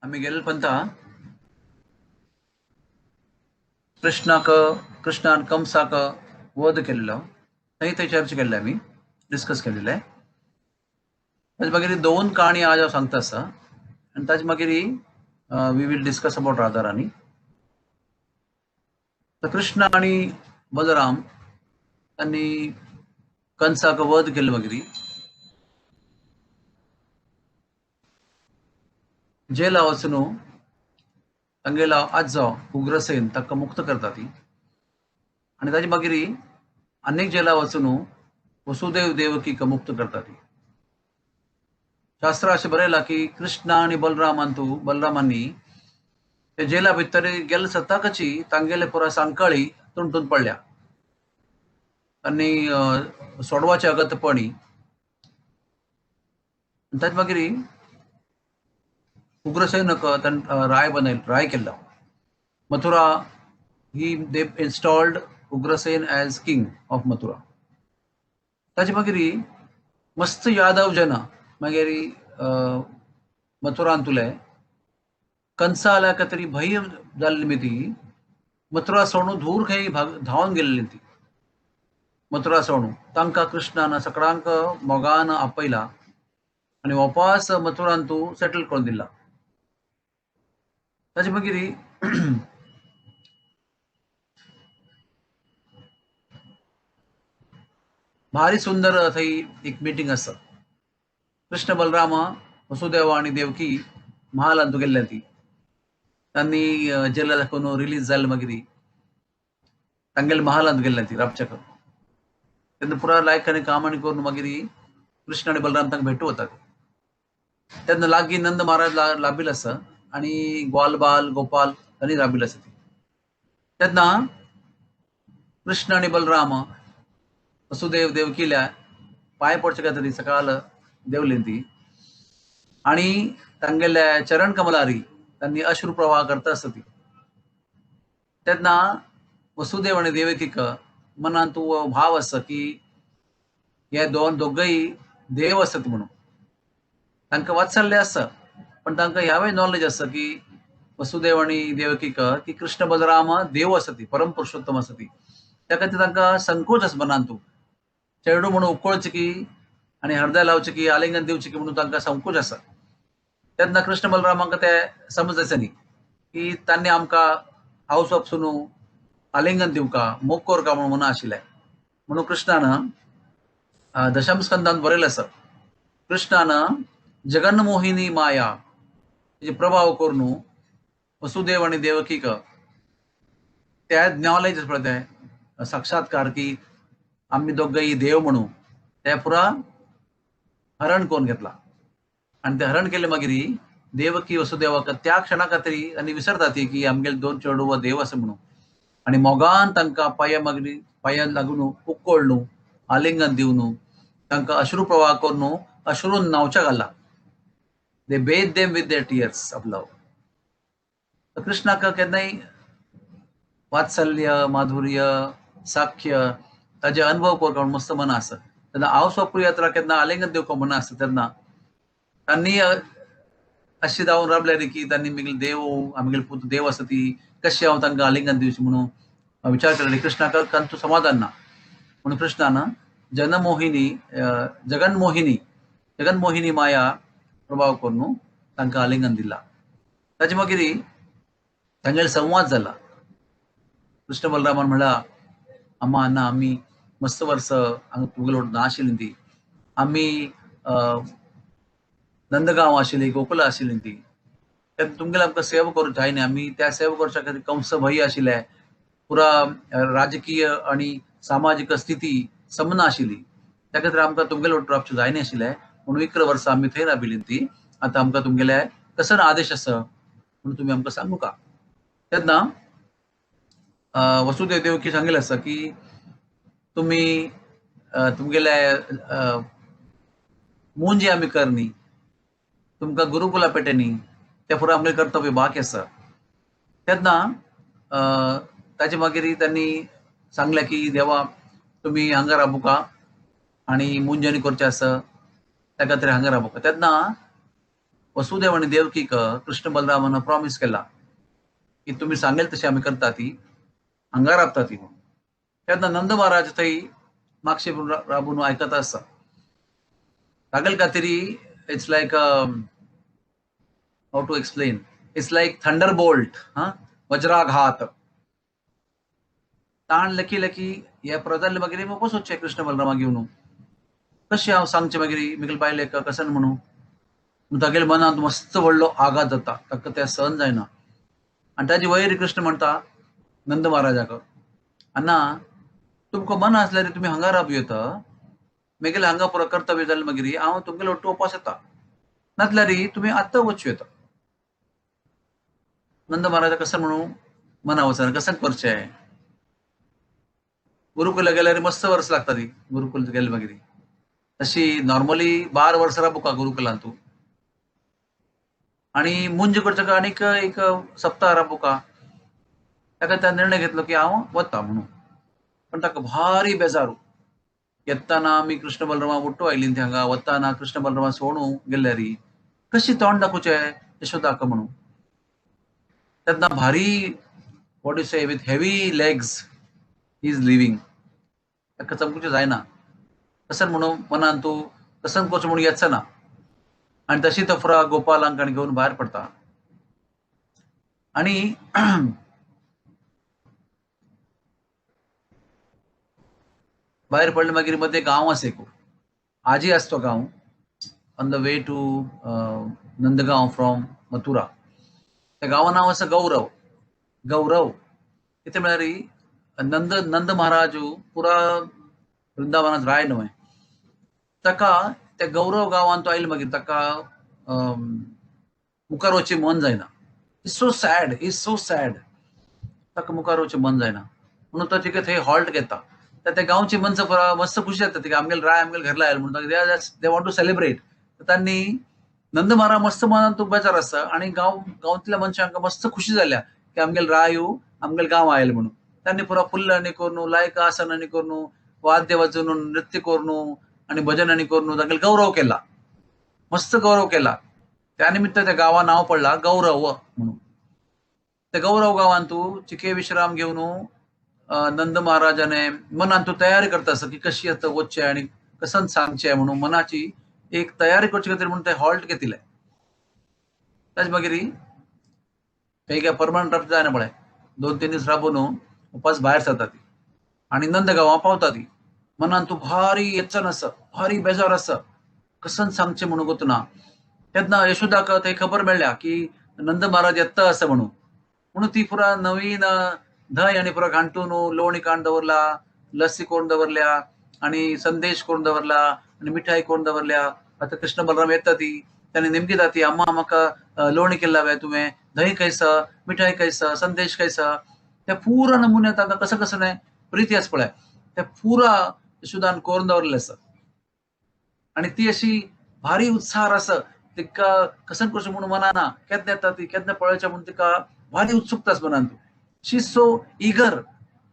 आम्ही गेले पंता कृष्णाक कृष्णान कंसाक वध केल्लो थंय ते चर्चा केल्ले आमी डिस्कस केलेले ताजे मागीर दोन काणी आज हांव सांगता आसा आनी ताजे मागीर we will discuss about Radharani. तर कृष्ण आणि बलराम त्यांनी कंसाक वध केले मागीर जेला वचून तांगेलो आजो उग्रसेन ताका मुक्त करता ती आणि ताजे मागीर अनेक जेला वचून वसुदेव देवकीक मुक्त करता ती. शास्त्रा अशें बरयलां की कृष्ण आणि बलरामांनी ते जेला भितर गेले सताकची तांगेले पुरा सांकाळी तुंटून पडल्या त्यांनी सोडवाचे अगत्यपणी ताजे मागीर उग्रसेनक राय केल्लो Mathura. They installed Ugrasen as king of Mathura. ताजे मागीर मस्त यादव जन मागीर मथुरांतुले कंसा आल्या तरी भय जाल्ली निमिती मथुरा सोडून दूर खंय धांवन गेल्ली ती. मथुरा सोडून तांकां कृष्णान सगळ्यांक मोगान आपयला आनी वापस मथुरांतू सेटल करून दिला. ताजे मागीर भारी सुंदर थंय एक मीटिंग आसा. कृष्ण बलराम वसुदेव आणि देवकी महालांतू गेल्ले ती तांणी जेला दाखोवन रिलीज जाले मागीर तांगेले महालांत गेल्ले ती राबच्याक तेन्ना पुरा लायक आनी कामाणी करून मागीर कृष्ण आनी बलराम तांकां भेटू वतात. तेन्ना लागीं नंद महाराज लाबिल आसा आनी ग्वालबाल गोपाल तांणी लाबिल आसा ती. तेन्ना कृष्ण आनी बलराम वसुदेव देवकील्या पांय पडचे खातीर सकाळ देवली ती आणि तांगेल्या चरण कमलारी तांणी अश्रू प्रवाह करता आसा ती. तेन्ना वसुदेव आणि देवकीक मनांत तो भाव आसा की हे दोगय देव आसत म्हणून तांकां वात्सल्य आसा पण तांकां ह्यावेय नॉलेज आसा की वसुदेव आणि देवकीक की कृष्ण बलराम देव आसा ती परम पुरुषोत्तम आसा ती. त्या खातीर तांकां संकोच आसा मनांत चेडू म्हणून उखळचे की आनी हृदय लावचे की आलिंगन दिवचे की म्हणून तांकां संकोच आसा. तेन्ना कृष्ण बलरामांक ते समज न्ही की तांणी आमकां हावस वचून आलिंगन दिवका मोग करका म्हणून मना आशिल्लें म्हणून कृष्णान दशम स्कंदांत बरयलें आसा कृष्णान जगन्मोहिनी माया हेजे प्रभाव करून वसुदेव आणि देवकीक त्या नॉलेज पळय ते साक्षात्कार की आम्ही दोगय देव म्हणून ते पुरा हरण करून घेतला आणि ते हरण केले मागीर देवकी वसुदेवाक त्या क्षणा खातीर आनी विसरता ती की आमगेले दोन चेडू वा देव आसा म्हणून आनी मोगान तांकां पांयां लागून उक्कोळून आलिंगन दिवन तांकां अश्रू प्रवाह करून अश्रून न्हांवच्या घाला. They bathe them with their tears of love. कृष्णाक केन्नाय वात्सल्य माधुर्य साख्य ताजे अनुभव करपाक मस्त मना आसा. तेन्ना हांव स्वप्न यात्रा केन्ना आलिंगन दिवपाक मना आसता तेन्ना तांणी अशें जावन राबले की तांणी आमगेले देव आमगेले पुत देव आसा ती कशें हांव तांकां आलिंगन दिवचें म्हणून विचार केलो. कृष्णाक तांचो समाधान ना म्हणून कृष्णान जगन्मोहिनी माया प्रभाव करून तांकां आलिंगन दिला. ताजे मागीर तांगेलो संवाद जाला. कृष्ण बलरामान म्हणला अम्मा अण्णा आम्ही मस्त वर्ष तुमगेलो नाशिल्ली ती आम्ही नंदगांव आशिल्ली गोकुला आशिल्ली ती तुमगेले आमकां सेवा करूंक जायना आमी त्या सेवा करच्या खातीर कंस भय आशिल्ले पुरा राजकीय आणि सामाजिक स्थिती समना आशिल्ली त्या खातीर आमकां तुमगेले वाटेन रावचें जायना आशिल्लें म्हणून 11 वर्सां आमी थंय राबिल्लीं ती. आतां आमकां तुमगेले कसर आदेश आसा म्हणून तुमी आमकां सांगू का. तेन्ना वसुदेव देवकी सांगिल्लें आसा की तुमी तुमगेले मुंजी आमी करनी तुमकां गुरुकुला पेटनी ते पुरो आमगेलें कर्तव्य बाकी आसा. तेन्ना ताचे मागीर त्यांनी सांगलें की देवा तुमी हांगा राबुका आनी मुंजनी करचें आसा त्या खातीर हांगा राबुका. तेन्ना वसुदेव आणि देवकीक कृष्ण बलरामानं प्रॉमिस केला की तुम्ही सांगेल तशी आम्ही करता ती हांगा राबता ती म्हणून. तेन्ना नंद महाराज थंय मागशे राबून आयकता आसता. तागेले खातीर it's like how to explain, it's like thunderbolt, वज्राघात. ताण लकी लकी हे प्रजाले मागीर मोको सोदचें कृष्ण बलरामा घेवन कशें हांव सांगचें मागीर मिगेल बायलेक कसन म्हणून. तागेले मनांत मस्त व्हडलो आघात जाता, ताका तें सहन जायना. आनी ताजी वयर कृष्ण म्हणटा नंद महाराजाक, अण्णा तुमकां मन आसल्यार तुमी हांगा राबूं येता, मेगेले हांगा पुरो कर्तव्य जालें मागीर हांव तुमगेले ओट्टू वपास येता, नातल्यार तुमी आत्तां वचूं येता. नंद महाराजा कसन म्हणून मना वचना, कसन करचें. गुरुकुला गेल्यार मस्त वर्स लागता ती, गुरुकुल गेले मागीर तशी नॉर्मली 12 वर्सां राबूं गुरुकुलांत तूं, आणि मुंज करचें आनीक एक सप्ताह राबूं का. ताका त्या निर्णय घेतलो की हांव वता म्हणून. पण ताका भारी बेजारू. येताना आमी कृष्ण बलरामा ओट्टू आयली ती हांगा, वताना कृष्ण बलरामा सोडूं गेल्यार कशी तोंड दाखोवचें यशोदाक म्हणून. तेन्ना भारी what you say with heavy legs he is living. ताका चमकुचें जायना. कसन म्हणून मनान तूं कसन करचें म्हणून येचना. आणि तशी तफरा गोपालांक घेऊन भायर पडता. आणि भायर पडले मागीर मध्ये गांव आसा एक, आजी आसा तो गांव, on the way to Nandgaon from Mathura. त्या गांवां नांव आसा गौरव. गौरव कितें म्हळ्यार नंद महाराज पुरा वृंदावनांत राय न्हय. ताका त्या गौरव गांवांत तो आयलो मागीर ताका मुखार वचचें मन जायना. Is so sad. ताका मुखार वचचें मन जायना म्हणून तो तिका थंय हॉल्ट घेता. त्या गांवची मनशां पुरा मस्त खुशी जाता तिका, आमगेले राय आमगेले घरला आयलो म्हणून. They want to celebrate. तांणी नंद महाराज मस्त मनान तूं बेजार आसा आणि गांवांतल्या मनशांक मस्त खुशी जाल्या की आमगेले राय आमगेले गांव आयले म्हणून. तांणी पुरा फुल्लांनी करून, लायका आसनांनी करून, वाद्य वाजोवन, नृत्य करून आणि भजनांनी करून तागेले गौरव केला, मस्त गौरव केला. त्या निमित्त त्या गांवां नांव पडला गौरव म्हणून. त्या गौरव गांवांत तूं चिके विश्राम घेवन नंद महाराजाने मनान तूं तयारी करता आसा की कशी आतां वचचें आणि कसन सांगचें म्हणून मनाची एक तयारी करचे खातीर म्हणून ते हॉल्ट घेतिले. ताजे मागीर थंय परमनंट राबता जायना पळय. 2-3 दीस राबून उपास भायर सरता ती आणि नंद गांवां पावता ती. मनान तूं भारी येचन आसा, भारी बेजार आसा, कसन सांगचें म्हणून गोतना. तेन्ना यशोदाक थंय खबर मेळ्ळ्या की नंद महाराज येता आसा म्हणून. म्हणून ती पुरा नवीन धंय आनी पुरा घांटून लोवणी काडून दवरला, लस्सी करून दवरल्या आणि संदेश करून दवरला आणि मिठाई करून दवरल्या. आता कृष्ण बलराम येता ती, त्याने नेमकी जाती, अम्मा म्हाका लोवणी केला वे तुवें, धंय कैसा, मिठाई कैसा, संदेश कैसा. त्या पुरा नमुने ताका कसं कसं नाही प्रिती आसा पळय, त्या पुरा यशोदान करून दवरलेले आसा. आणि ती अशी भारी उत्साह आसा. तिका कसन करचें म्हणून मनाना, केन्ना येता ती, केन्ना पळोवचें म्हणून तिका भारी उत्सुकता आसा मनान. She is so eager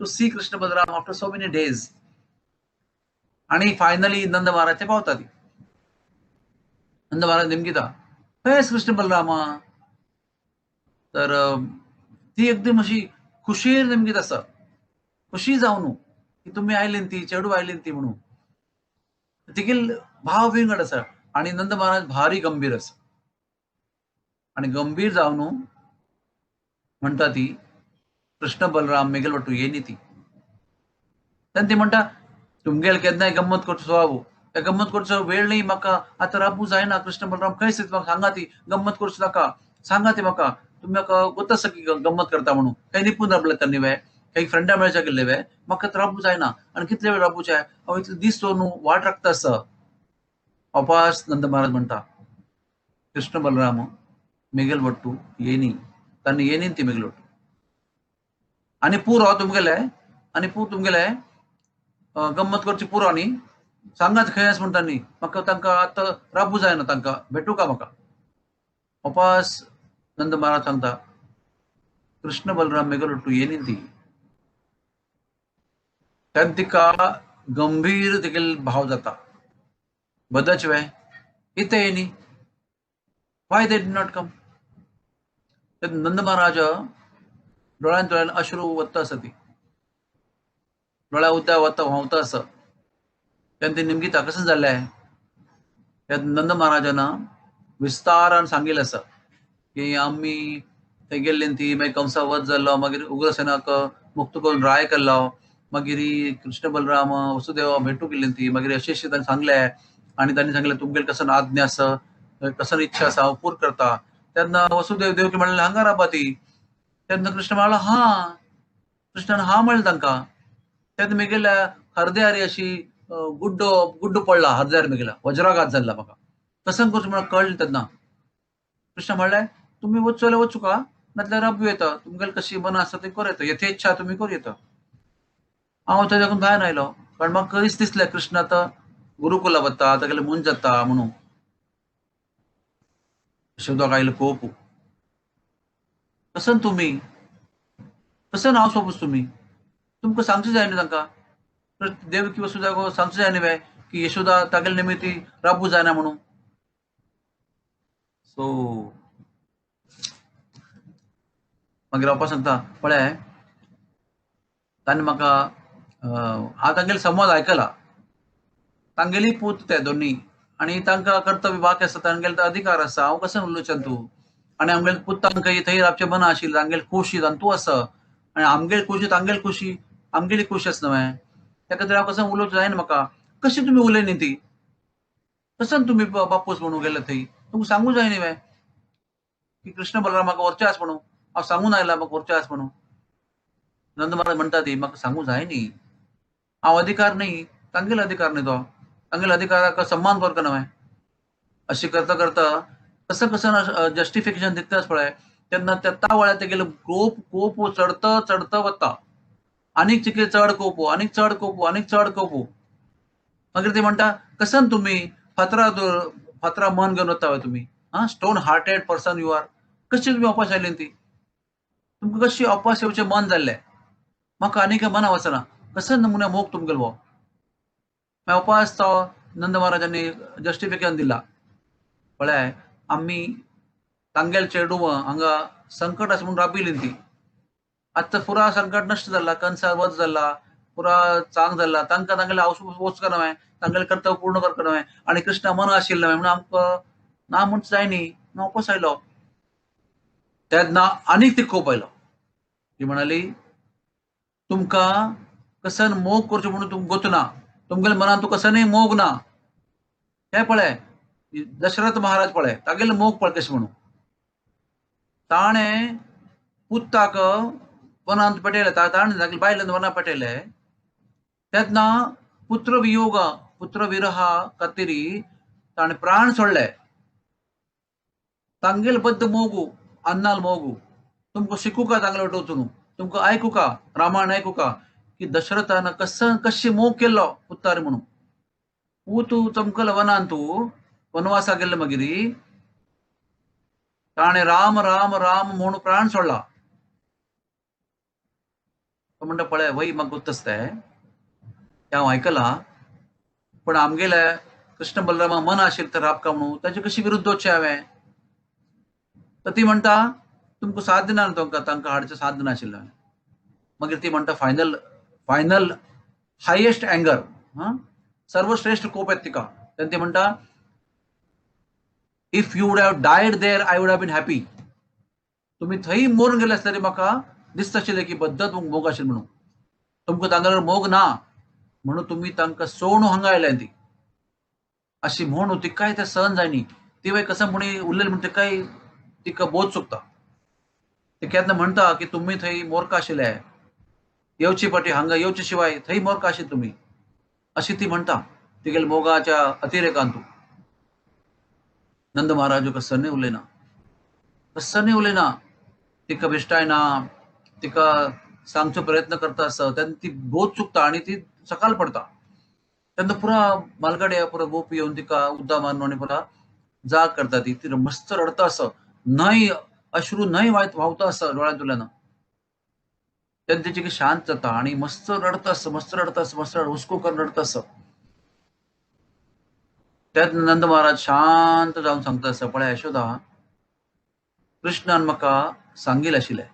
to see Krishna Balaram after so many days. आणि फायनली नंद महाराज पावता ती. नंद महाराज नेमकीता खंय कृष्ण बलरामा. तर ती एकदम अशी खुशीर नेमकीत आसा, खुशी जावन की तुमी आयलीन ती, चेडू आयलीन ती म्हणून. तिगेल भाव विंगड आसा. आणि नंद महाराज भारी गंभीर आसा. आणि गंभीर जावन म्हणटा ती कृष्ण बलराम मेगेल वाटू येनी ती. तेन्ना ती म्हणटा तुमगेल केन्नाय गंमत करचो सुवाव, त्या गंमत करचो वेळ न्ही म्हाका, आतां राबूं जायना. कृष्ण बलराम खंय आसा म्हाका सांगा ती, गंमत करचो नाका, सांगा ती म्हाका. तुमी म्हाका गोत आसा की गंमत करता म्हणून. काही लिपून राबले त्यांनी वे, काही फ्रेंडा मेळच्या गेल्ले वे, म्हाका राबूं जायना. आनी कितले वेळ राबूचें, हांव इतले दीस न्हू वाट राखता आसा. अपास नंद महाराज म्हणटा कृष्ण बलराम मेगेल वट्टू येनी. तांणी येनीन ती मेगेल वट्टू आनी पुरो तुमगेले, आनी तुमगेले गंमत करची पुरो न्ही. सांगात खंय आसा म्हणटा न्ही, म्हाका तांकां आतां राबूं जायना, तांकां भेटू का म्हाका. अपास नंद महाराज सांगता कृष्ण बलराम मेगेल वट्टू येनी ती. तेन्ना तिका गंभीर तिगेल भाव जाता. बदच वे इथे येनी. Why they did not come. Nand Maharaj डोळ्यान अश्रू वत्ता आसा ती, डोळ्या उद्या वता व्हांवता आसा. तेन्ना ती निमगीता कशें जाल्लें. त्या नंद महाराजान विस्तारान सांगिल्लें आसा की आमी थंय गेल्ली ती, मागीर कंसा वध जाल्लो, मागीर उग्रसेनाक मुक्त करून राय केल्लो, मागीर कृष्ण बलराम वसुदेवा भेटूंक गेल्ली ती, मागीर अशें तांणी सांगलें. आनी तांणी सांगलें तुमगेली कसन आज्ञा आसा, कसन इच्छा आसा हांव पूर्ण करता. तेन्ना वसुदेव देवकी म्हणलें हांगा राबा ती. तेन्ना कृष्ण म्हणलो हा. कृष्णान हा म्हणलें तांकां. तेन्ना म्हगेल्या हरद्यार अशी गुड्डो गुड्डो पडला हरद्यार म्हगेला, वज्राघात जाल्ला म्हाका. कसन करचें म्हणून कळ्ळें तेन्ना. कृष्ण म्हणलें तुमी वचूं जाल्यार वचूं का, नाजाल्यार राबूं येता, तुमगेली कशी मनां आसा ती करूं येता, यथेच्छा तुमी करूं येता. हांव तेज्याकून भायर आयलो, कारण म्हाका खंयच दिसलें कृष्ण आतां गुरुकुला वता, तागेलें मून जाता म्हणून. यशोदाक आयलो कोप. कसन तुमी, कसन हांव सोपूस तुमी, तुमकां सांगचें जाय न्ही तांकां. देवकी वसुदेवाक सांगचें जाय न्ही बाय की यशोदा तागेले निमित्त राबूं जायना म्हणून. सो मागीर हांव सांगता पळय, तांणी म्हाका हांव तांगेलो संवाद आयकला. तांगेली पूत ते दोनी, आनी तांकां कर्तव्य बाकी आसा, तांगेलो अधिकार आसा. हांव कशें उलोवचें तूं. आनी आमगेले पुतांक थंय रावचें मना आशिल्लें, तांगेली कुशीत आनी तूं आसा. आनी आमगेली कुशी तांगेली कुशी, आमगेली कुशी आसा न्हय. त्या खातीर हांव कशें उलोवचें जायना म्हाका. कशी तुमी उलयली ती, कसन तुमी बापूस म्हणून गेले थंय. तुमकां सांगूं जाय न्ही बाय की कृष्ण बलराम म्हाका व्हरचे आस म्हणून. हांव सांगून आयला म्हाका व्हरचे आस म्हणून. नंद महाराज म्हणटा ती म्हाका सांगूं जाय न्ही. हांव अधिकार न्ही, तांगेलो अधिकार न्ही तो. तांगेल्या अधिकाराक सन्मान करता न्हय. अशें करता करता कसं कसं जस्टिफिकेशन दिताच पळय, तेन्ना त्या वेळार तेगेलो कोप चडता चडता वता. आनीक चिके चड कोप, आनीक चड कोप, आनीक चड कोप. मागीर ते म्हणटा कसन तुमी फातरा मन घेवन वता तुमी. Stone hearted person you are. कशी तुमी वापस आयली ती. तुमकां कशी वापस येवचें मन जाल्लें. म्हाका आनीक मना वचना. कसन नमुने मोग तुमगेलो हो. वापस तो नंद महाराजांनी जस्टिफिकेशन दिला. पळय आमी तांगेल चेडूं हांगा संकट आसा म्हणून राबिल्ली ती. आतां पुरा संकट नश्ट जाला, कंस वध जाला, पुरा चांग जाला. तांकां तांगेलें हावस वचका न्हय, तांगेलें कर्तव्य पूर्ण करता न्हय. आनी कृष्णा मना आशिल्लें न्हय म्हणून आमकां ना म्हणचें जाय न्ही. वापस आयलो. तेन्ना आनीक ती खूब आयलो. ती म्हणाली तुमकां कसन मोग करचें म्हणून तुमकां गोतना. तुमगेल्या मनान तूं कसनय मोग ना. हें पळय दशरथ महाराज पळय, तागेलें मोग पळय कशें म्हणून. ताणें पुताक वनांत पेटयलें, ताणें तागेले बायलेन वनांत पेटयलें. तेन्ना पुत्र विरहा खातीर ताणें प्राण सोडले. तांगेल बद्द मोगू, अन्नाल मोगू. तुमकां शिकूं का तांगले वाटेन वचून, तुमकां आयकूं का, रामायण आयकूं का की दशरथान कशें मोग केल्लो पुतार म्हणून. पूत चमकलो वनांत वनवासाक गेल्लो मागीर ताणें राम राम राम म्हणून प्राण सोडला. तो म्हणटा पळय वय म्हाका गुर्तुसताय, तें हांव आयकलां. पण आमगेले कृष्ण बलरामा मन आशिल्लें तर राबका म्हणून, ताचे कशी विरुद्ध वचचें हांवें. तर ती म्हणटा तुमकां साध्य ना तांकां हाडचें साध्य नाशिल्लें. मागीर ती म्हणटा फायनल हायेस्ट एंगर, सर्वश्रेष्ठ कोप येता तिका. तेन्ना ती म्हणटा if you would have died there I would have been happy. तुमी थंय मरून गेले आसल्यार म्हाका दिसता आशिल्लें की बद्दत मोग आशिल्लें म्हणून. तुमकां तांगेलो मोग ना म्हणून तुमी तांकां सोडून हांगा आयल्यात ती. अशी म्हूण तिकाय तें सहन जायनी. ती वय कसं म्हणी उरलेली म्हणून तिका बोध चुकता. ती केन्ना म्हणटा की तुमी थंय मोरका आशिल्ले, येवची फाटी हांगा येवचे शिवाय थंय मोरका आशिल्ले तुमी, अशी ती म्हणटा तिगेल्या मोगाच्या अतिरेकान. तूं नंद महाराज कसनय उलयना, कसनय उलयना. तिका विश्टायना, तिका सांगचो प्रयत्न करता आसता. तेन्ना ती बोध चुकता आनी ती सकाळ पडटा. तेन्ना पुरा मालगाड्या पुरा गोपी येवन तिका उद्दाम मारून आनी पुरा जाग करता. ती मस्त रडता आसा. न्हय अश्रू न्हय व्हांवता आसा दोळ्यांतल्यान. तेन्ना तिची शांत जाता आनी मस्त रडता आसा, मस्त रडता आसा, मस्त हुस्को करून रडता आसा. तेन्ना नंद महाराज शांत जावन सांगता आसा पळय यशोदा, कृष्णान म्हाका सांगिल्लें आशिल्लें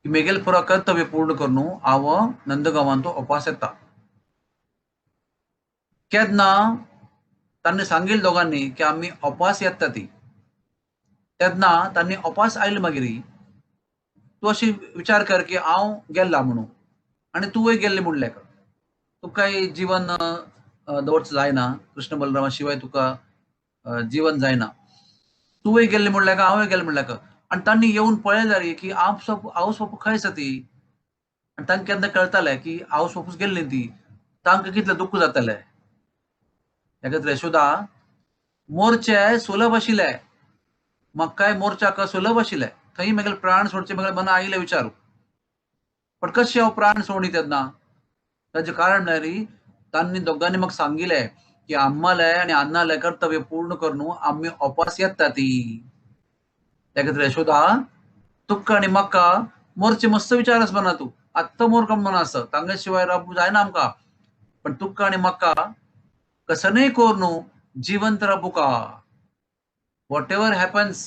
की मेगेल पुरा कर्तव्य पूर्ण करून हांव नंदगांवांत उपास येता. केन्ना तांणी सांगिल्लें दोगांनी की आमी उपास येता ती, तेन्ना तांणी उपास आयले मागीर तूं अशी विचार कर की हांव गेल्ला म्हणून आनी तूंय गेल्लें म्हणलें तुकाय जीवन दवरचें जायना. कृष्ण बलरामा शिवाय तुका जीवन जायना. तुंय गेल्लें म्हणलें हांवय गेल्लें म्हणलें आनी तांणी येवन पळयलें की हांव सोपू खंय आसा ती. आनी तांकां केन्ना कळटालें की हांव सोपूच गेल्लीं ती, तांकां कितलें दुख्ख जातालें. ताका यशोदा मोरचें सुलभ आशिल्लें, म्हाकाय मोरच्याक सुलभ आशिल्लें. थंय म्हगेले प्राण सोडचे म्हगेल्या मना आयिल्लें विचारूं. पण कशें हांव प्राण सोडनी तेन्ना? ताचें कारण म्हळ्यार तांणी दोगांनी म्हाका सांगिल्लें की अम्मालें आनी अन्नालें कर्तव्य पूर्ण करून आमी उपास येता ती. ताका यशोदा तुका आनी म्हाका मोरचे मस्त विचार आसा म्हणा तूं. आत्तां मोर कम म्हणा आसा, तांगे शिवाय रावूंक जायना आमकां. पण तुका आनी म्हाका कसनय करून जिवंत रावूंका. Whatever happens,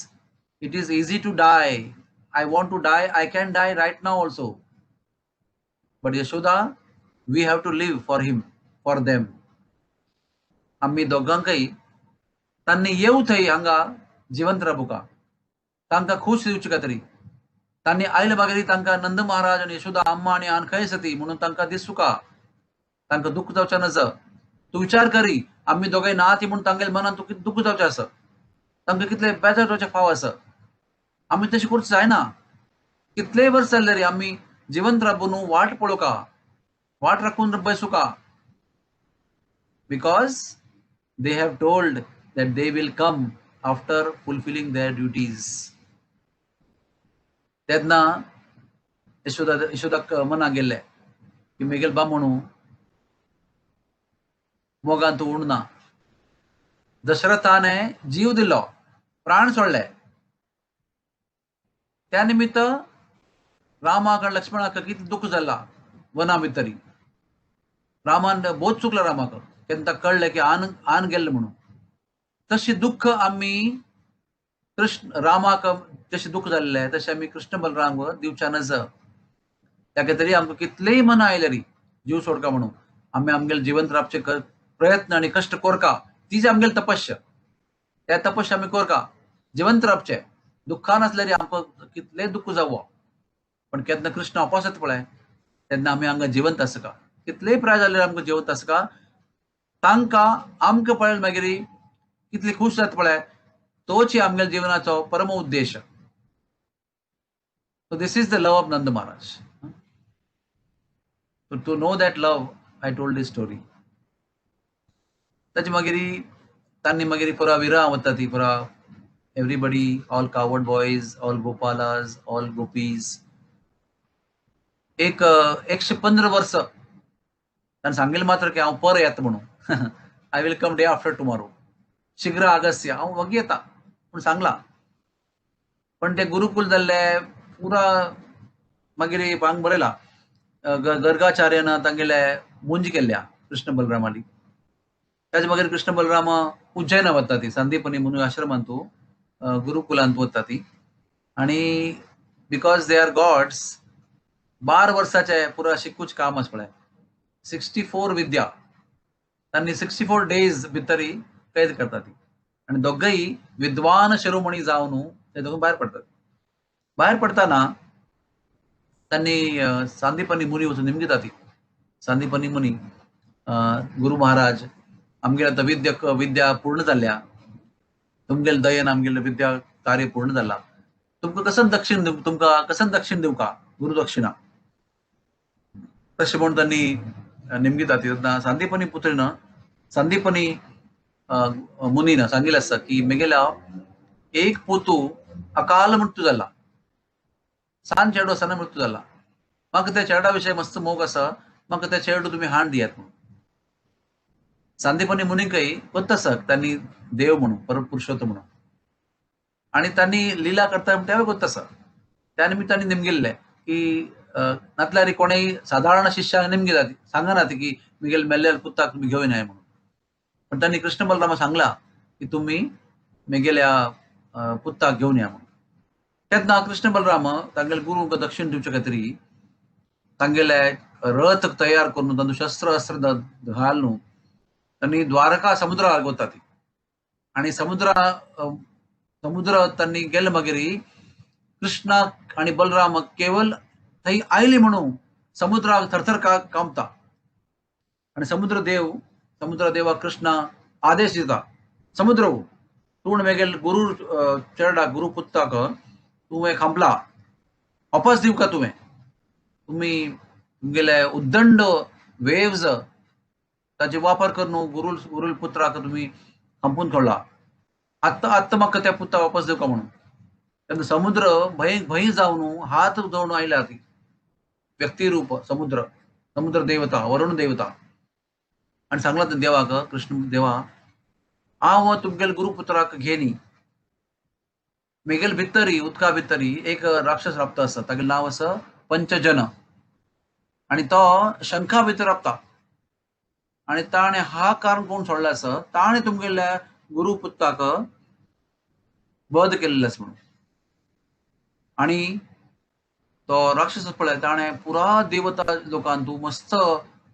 it is easy to die. I want to die. I can die right now also. But Yashoda, we have to live for him, for them. आम्ही दोगांकय तांणी येऊ थंय हांगा जिवंत रावूंका, तांकां खुश दिवची का तरी. तांणी आयले मागीर तांकां नंद महाराज आनी यशोदा अम्मा आनी आन खंय आसा ती म्हणून तांकां दिसुका, तांकां दुख्ख जावचें नज. तूं विचार करी आमी दोगांय ना ती म्हणून तांगेल्या मनान तुका दुख्ख जावचें आसा, तांकां कितले बेजार जावचे फाव आसा. आमी तशें करचें जायना. कितलेय वर्स जाल्ले रे आमी जिवंत राबून वाट पळोवका, वाट राखून बसूका. Because they have told that they will come after fulfilling their duties. तेन्ना यशोदाक मना गेल्लें की मेगेल बा म्हणू मोगान तूं उरना. दशरथाने जीव दिलो, प्राण सोडले. त्या निमित्त रामाक आनी लक्ष्मणाक कितलें दुख्ख जाला वना भितरी. रामान बहुत चुकला रामाक केन्ना ताका कळ्ळें की आन गेल्लें म्हणून. तशी दुख्ख आमी कृष्ण रामाक जशें दुख्ख जाल्लें तशें आमी कृष्ण बलरामाक दिवच्या नज. ताका तरी आमकां कितलेय मना आयले री जीव सोडका म्हणून आमी आमगेले जिवंत रावचे प्रयत्न आनी कश्ट करका. तीच आमगेली तपश्य. त्या तपश्य आमी करका, जिवंत रावचे. दुख्खान आसले री आमकां कितलेय दुख्ख जावो, पण केन्ना कृष्ण उपास येता पळय तेन्ना आमी हांगा जिवंत आसका. कितलेय प्राय जाल्यार आमकां जिवंत आसका. तांकां आमकां पळयले मागीर कितली खूश जाता पळय, तोच आमगेल्या जिवनाचो परम उद्देश. So this is the love of Nanda Maharaj. So to know that love, I told this story. ताचे मागीर तांणी मागीर पुरा विरां वता ती पुरा everybody, all coward boys, all gopalas, all gopis. एक 115 वर्स ताणें सांगिल्लें मात्र की हांव पर येता म्हणून. I will come day after tomorrow. शीघ्र आगस्य हांव वगी येता म्हूण सांगलां. पण ते गुरुकुल जाल्ले पुरा मागीर हांगा बरयलां गर्गाचार्यान तांगेले मुंज केल्ल्या कृष्ण बलरामाली. ताचे मागीर कृष्ण बलराम उज्जैना वता ती संदीपनी म्हणून आश्रमांत गुरुकुलांत वता ती. आनी बिकॉज दे आर गॉड्स 12 वर्साचे पुरा शिकूच काम आसा पळय. 64 विद्या तांणी 64 डेज भितर कैद करता ती. आनी दोगय विद्वान शिरोमणी जावन ते दोग भायर पडटात. भायर पडटाना तांणी सांदीपनी मुनी वचून निमगिता ती. सांदीपनी मुनी गुरु महाराज आमगेले आतां विद्या पूर्ण जाल्ल्या, तुमगेले दयेन आमगेले विद्या कार्य पूर्ण जाला. तुमकां कसन दक्षिण दिवका गुरुदक्षिणा तशें म्हणून तांणी निमगिता ती. तेन्ना सांदीपनी पुत्रीन सांदीपनी मुनीन सांगिल्लें आसता की मेगेल्या एक पुतू अकाल मृत्यू जाला, सान चेडो आसतना मृत्यू जाला. म्हाका त्या चेडा विशयी मस्त मोग आसा, म्हाका त्या चेडो तुमी हाण दियात म्हणून. सांदीपनी मुनीकय पत्त आसा तांणी देव म्हणून परम पुरुषोत्तम म्हणून आनी तांणी लिला करता तेवूय पत्त आसा. त्या निमित्तान निमगिल्लें की नातल्यार कोणेय सादारण शिष्याक निमगिता ती सांगना ती की म्हगेले मेल्लेल्या पुताक तुमी घेवन येया म्हणून. पण तांणी कृष्ण बलरामाक सांगलां की तुमी म्हगेल्या पुत्ताक घेवन या म्हणून. तेन्ना कृष्ण बलराम तांगेले गुरूक दक्षिण दिवचे खातीर तांगेले रथ तयार करून तांदूळ शस्त्र अस्त्र घालून त्यांनी द्वारका समुद्रार वता ती आणि समुद्र त्यांनी गेले मागीर कृष्णा आणि बलराम केवळ थंय आयली म्हणून समुद्राक थरथर कांपता आणि समुद्र देवा कृष्णा आदेश दिता, समुद्र तूं मेगेल गुरु चेडा गुरु पुत्ताक तुवें खांपला वापस दिव का तुम्ही तुमगेले उद्दंड वेव्स ताचे वापर करून गुरुल पुत्राक तुम्ही खांपून सोडला. आत्ता म्हाका त्या पुत्ता वापस दिवका म्हणून. तेन्ना समुद्र भंय जावन हात जावन आयल्या ती व्यक्तिरूप समुद्र देवता वरुण देवता आणि सांगला देवाक कृष्ण देवा हांव तुमगेल गुरुपुत्राक घेनी मेगेल भितरी उदका भितरी एक राक्षस राबता आसा तागेलें नांव आसा पंचजन आणि तो शंखा भितर राबता आणि ताणे हा कारण कोण सोडला आसा ताणे तुमगेल्या गुरुपुत्राक वध केल्लें आसा म्हणून. आणि तो राक्षस पळय ताणे पुरा देवता लोकांक तूं मस्त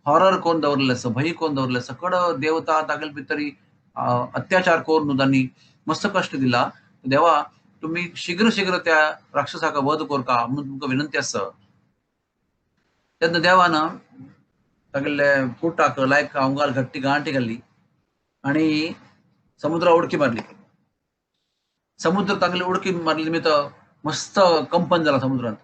हॉरर करून दवरलें आसा, भंय करून दवरलें आसा. देवता तागेले भितरी अत्याचार करून तांणी मस्त कश्ट दिला. देवा तुम्ही शीघ्र त्या राक्षसाक वध करता म्हणून तुमकां विनंती आसा. तेन्ना देवान तागेले पुटाक लायक आंगार गांठी घाली आणि समुद्रा उडकी मारली. समुद्र तागेले उडकी मारली निमित्त मस्त कंपन जाला समुद्रांत.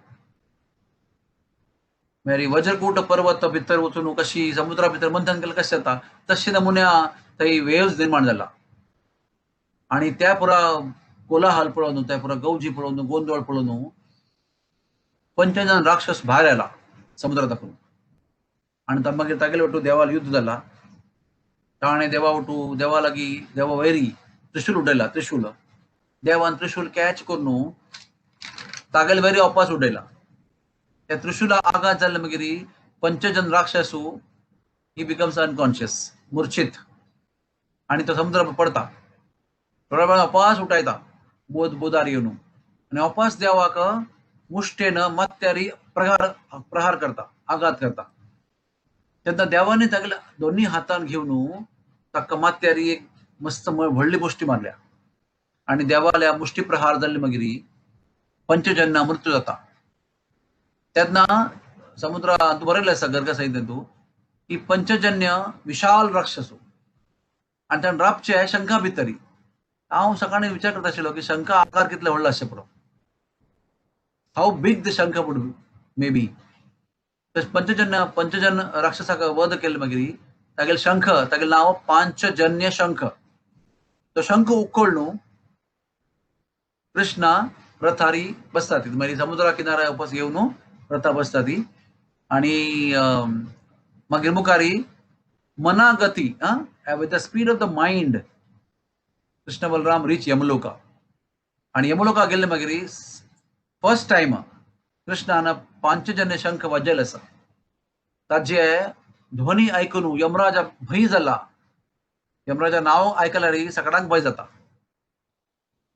मागीर वज्रकूट पर्वत भितर वचून कशी समुद्रा भितर मंथन केलें कशें जाता तशे नमुन्या थंय वेव्स निर्माण जाला आणि त्या पुरा कोलाहल पळोवन त्या पुरा गवजी पळोवन गोंधळ पळोवन पंचजन राक्षस भायर आयला समुद्रा दाखून आणि मागीर तागेले वटू देवाल युद्ध जाला. ताणे देवा लागीं देवा वैरी त्रिशूल उडयला. देवान त्रिशूल कॅच करून तागेले वैरी वापस उडयला. त्या त्रिशूला आघात जाल्ले मागीर पंचजन राक्षसू ही बिकम्स अनकॉन्शियस मूर्छित आणि तो समुद्र पडता. थोड्या वेळा वापस उठायता बोधार येवन आणि वापस देवाक मुष्टेन मात्यारी प्रहार करता, आघात करता. तेन्ना देवानी तागेल्या दोन्ही हातान घेवन ताका मात्यारी एक मस्त व्हडली मुष्टी मारल्या आणि देवाल्या मुष्टी प्रहार जाल्ले मागीर पंचजन्ना मृत्यू जाता. तेन्ना समुद्रांत बरयलें आसा गर्ग संहितेंतू की पंचजन्य विशाल राक्षसो आणि ताणें राबचे शंखा भितरी. हांव सकाळीं विचार करता आशिल्लो की शंखा आकार कितलो व्हडलो आसचे पुरो, हाऊ बिग द शंख वूड मे बी. पंचजन राक्षसाक वध केले मागीर तागेले शंख तागेलें नांव पांचजन्य शंख. तो शंख उखळून कृष्णा रथारी बसता ती मागीर समुद्रा किनाऱ्या वापस येवन रथा बसता ती आणि मागीर मुखारी मनागती with the speed of the mind Krishna Balaram reach Yamaloka आणि यमलोका गेले मागीर फर्स्ट टाइम कृष्णान पांचजन्य शंख वाजयले आसा. ताजे ध्वनी आयकून यमराजा भंय जाला. यमराजा नांव आयकल्यार सगळ्यांक भंय जाता.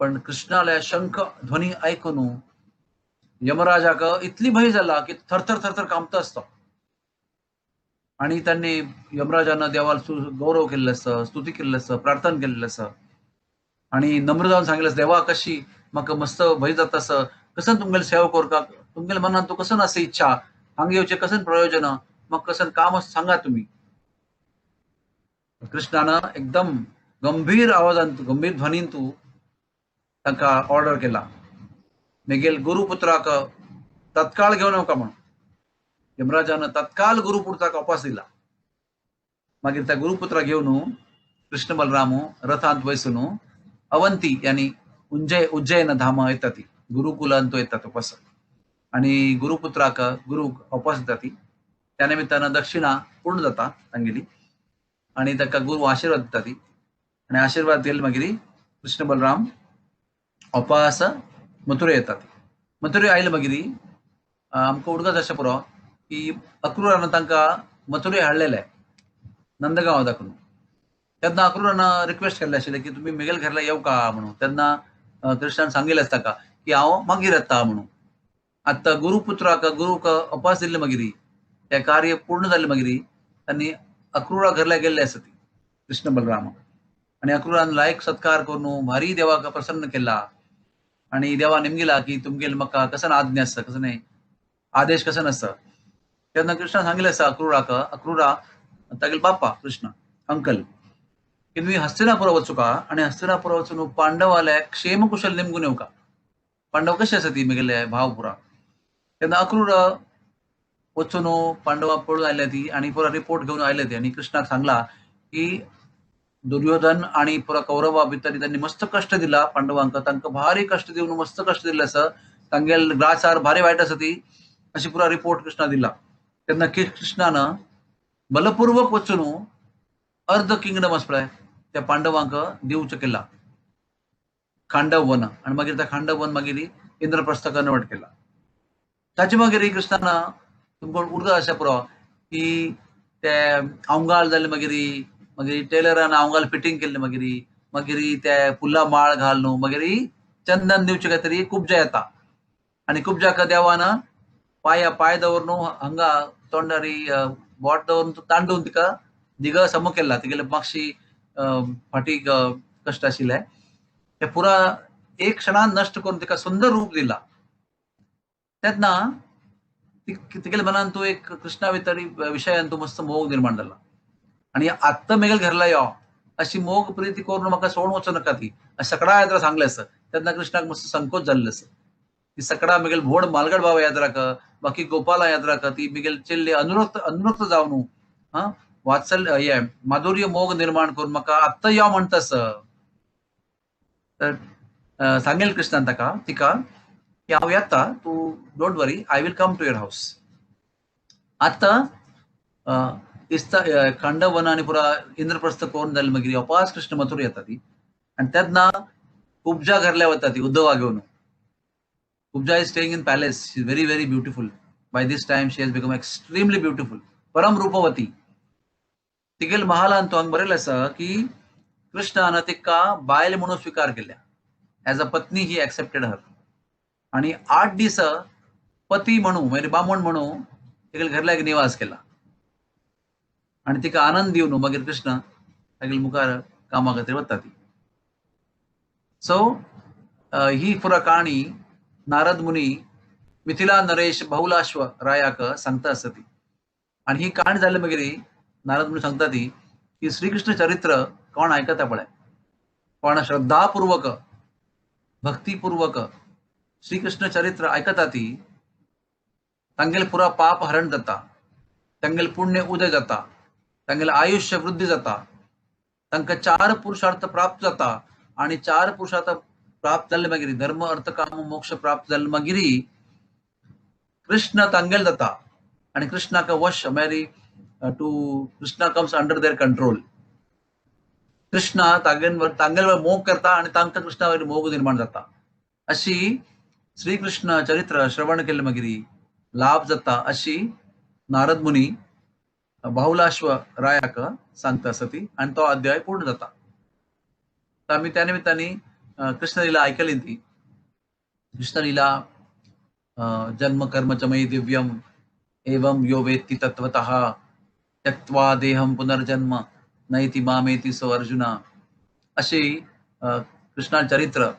पण कृष्णाले शंख ध्वनी आयकून यमराजाक इतली भंय जाला की थरथर कांपता आसता आणि त्यांनी यमराजान देवाल गौरव केल्लो आसा, स्तुती केल्ली आसा, प्रार्थना केल्ली आसा आणि नम्र जावन सांगलें देवा कशी म्हाका मस्त भंय जाता आसा, कसन तुमगेले सेवा करता, तुमगेल्या मनान तू कसन आसा इच्छा हांगा येवचें कसन प्रयोजन म्हाका कसन काम सांगा तुम्ही. कृष्णान एकदम गंभीर आवाजान गंभीर ध्वनीन तू तांकां ऑर्डर केला मेगेल गुरुपुत्राक तत्काळ घेवन येवका म्हणून. यमराजान तत्काळ गुरुपुत्राक वापस दिला. मागीर त्या गुरुपुत्राक घेवन कृष्ण बलराम रथांत बसून अवंती यानी उज्जैन धाम येता ती गुरुकुलांत येता वापस आणि गुरुपुत्राक गुरु वापस येता ती. त्या निमित्तान दक्षिणा पूर्ण जाता तांगेली आणि ताका गुरु आशीर्वाद दिता ती आणि आशीर्वाद दिले मागीर कृष्ण बलराम वापस मथुरे येतात. मथुरे आयले मागीर आमकां उडकत अशें पुरो की अक्रूरान तांकां मथुरे हाडलेले नंदगांव दाखून. तेन्ना अक्रूरान रिक्वेस्ट केल्ले आशिल्ले की तुमी मेगेल घरला येवका म्हणून. तेन्ना कृष्णान सांगिल्लें आसता की हांव मागीर येता म्हणून. आतां गुरुपुत्राक गुरूक अपास दिल्ले मागिरी तें कार्य पूर्ण जाल्ले मागिरी तांणी अक्रूरा घरल्या गेल्ले आसा ती कृष्ण बलराम आणि अक्रूरान लायक सत्कार करून भारी देवाक प्रसन्न केला आणि देवा नेमगिला की तुमगेल म्हाका कसन आज्ञा आसा कसं नाही आदेश कसन आसा. तेन्ना कृष्णान सांगिल्लें आसा अक्रूराक अक्रूरा तागेले बाप्पा कृष्ण अंकल की तुम्ही हस्तिनापुरा वचूका आणि हस्तिनापुरा वचून पांडवाले क्षेमकुशल नेमकून येवका. पांडव कशे आसा ती म्हगेले भाव पुरा. तेन्ना अक्रूर वचून पांडवां पळून आयले ती आणि पुरा रिपोर्ट घेऊन आयले ती आणि कृष्णाक सांगला की दुर्योधन आणि पुरा कौरवा भितर त्यांनी मस्त कष्ट दिला पांडवांक. तांकां भारी कष्ट दिवन मस्त कष्ट दिल्ले आसा. तांगेल ग्राचार भारी वायट आसा ती अशी पुरा रिपोर्ट कृष्णा दिला. तेन्ना कृष्णान बलपूर्वक वचून अर्ध किंगडम आसा पळय त्या पांडवांक दिवचो केला खांडव वन आणि मागीर त्या खांडव वन मागीर इंद्रप्रस्थ कन्वर्ट केला. ताचे मागीर कृष्णान तुमकां उरता अशें पुरो की ते अवंगाळ जाले मागीर टेलरान अवंगाल फिटींग केल्ले मागीर ते फुलां माळ घाल न्हू मागीर चंदन दिवचे काय तरी कुबजा येता आणि कुबजाक देवान पाय दवरून हांगा तोंडारी बोट दवरून तांडून तिका दिग सम केला. तिगेले मातशी फाटीक कश्ट आशिल्ले ते पुरा एक क्षणान नष्ट करून तिका सुंदर रूप दिला. तेन्ना तिगेले मनान तू एक कृष्णा भितर विशयान तू मस्त मोग निर्माण जाला आणि आत्ता मेगेल घरला यो अशी मोग प्रीती करून म्हाका सोडून वचूं नका ती सकडा यात्रा सांगले आसा. तेन्ना कृष्णाक मस्त संकोच जाल्लो आसा. ती सकडा मेगेल व्हड मालगड बाबा यात्राक बाकी गोपाला यात्राक ती मेगेल चिल्ले अनुरक्त जावन वात्सल्य हे माधुर्य मोग निर्माण करून म्हाका आत्ता यो म्हणटास. तर सांगेल कृष्णान तिका की हांव येता तू don't worry I will come to your house. आत्ता इस्ता खांडव वन आणि पुरा इंद्रप्रस्थ करून जाले मागीर अपास कृष्ण मथुरा येता ती आणि तेन्ना कुबजा घरल्या वता ती उद्धवा घेवन. Kubja is staying in palace. She is very very beautiful. By this time she has become extremely beautiful. परम रूपवती. तिगेल महालान तो हांगा बरयल्लें आसा की कृष्णान तिका बायल म्हणून स्वीकार केल्या. ॲज अ पत्नी ही एक्सेप्टेड हर आणि 8 दीस पती म्हणून म्हणजे बामण म्हणून तिगेल घरल्याक निवास केला आणि तिका आनंद दिवन मागीर कृष्ण तागेल मुखार कामा खातीर वता ती. सो ही पुरा काणी नारद मुनी मिथिला नरेश बहुलाश्व रायाक सांगता आसा ती आणि ही काणी जाले मागीर नारद मुनी सांगता ती की श्रीकृष्ण चरित्र कोण आयकता पळय कोण श्रद्धापूर्वक भक्तीपूर्वक श्रीकृष्ण चरित्र आयकता ती तांगेल पुरा पाप हरण जाता. तांगेल पुण्य उदय जाता. तांगेल आयुष्य वृद्धी जाता. तांकां 4 पुरुषार्थ प्राप्त जाता आणि 4 पुरुषार्थ प्राप्त जाल्ले मागीर धर्म अर्थ काम मोक्ष प्राप्त जाल्ले मागीर कृष्ण तांगेल जाता आणि कृष्णाक वश म्हळ्यार to Krishna comes under their control. Krishna तांगेल मोग करता आणि तांकां कृष्णा वयर मोग निर्माण जाता. अशी श्रीकृष्ण चरित्र श्रवण केले मागीर लाभ जाता अशी नारद मुनी बहुलाश्व रायाक सांगता आसा ती आणि तो अध्याय पूर्ण जाता. तर आम्ही त्या निमित्ताने कृष्णलीला ऐकली ती. कृष्णलीला जन्म कर्म च मयि दिव्यम एवं यो वेत्ति तत्वतः त्यक्त्वा देहम पुनर्जन्म नैति मामेति सो अर्जुना. अशी कृष्णा चरित्र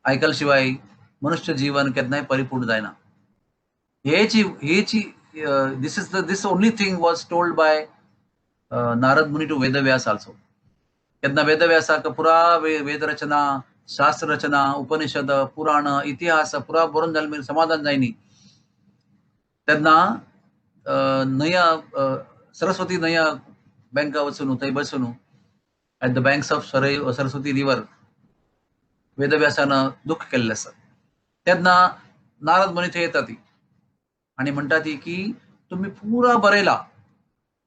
ऐकल शिवाय मनुष्य जीवन केन्नाय परिपूर्ण जायना. this only thing was told by Narad Muni to Vedavyas also. केन्ना वेदव्यासाक पुरा वेद रचना शास्त्र रचना उपनिषद पुराण इतिहास पुरा बरोवन जाले मागीर समाधान जायनी. तेन्ना न्हंय सरस्वती न्हंय बँका वचून थंय बसून at the banks of Saraswati river वेदव्यासान दुःख केल्लें आसा. तेन्ना नारद मुनी थंय येता ती आणि म्हणटा ती की तुम्ही पुरा बरयला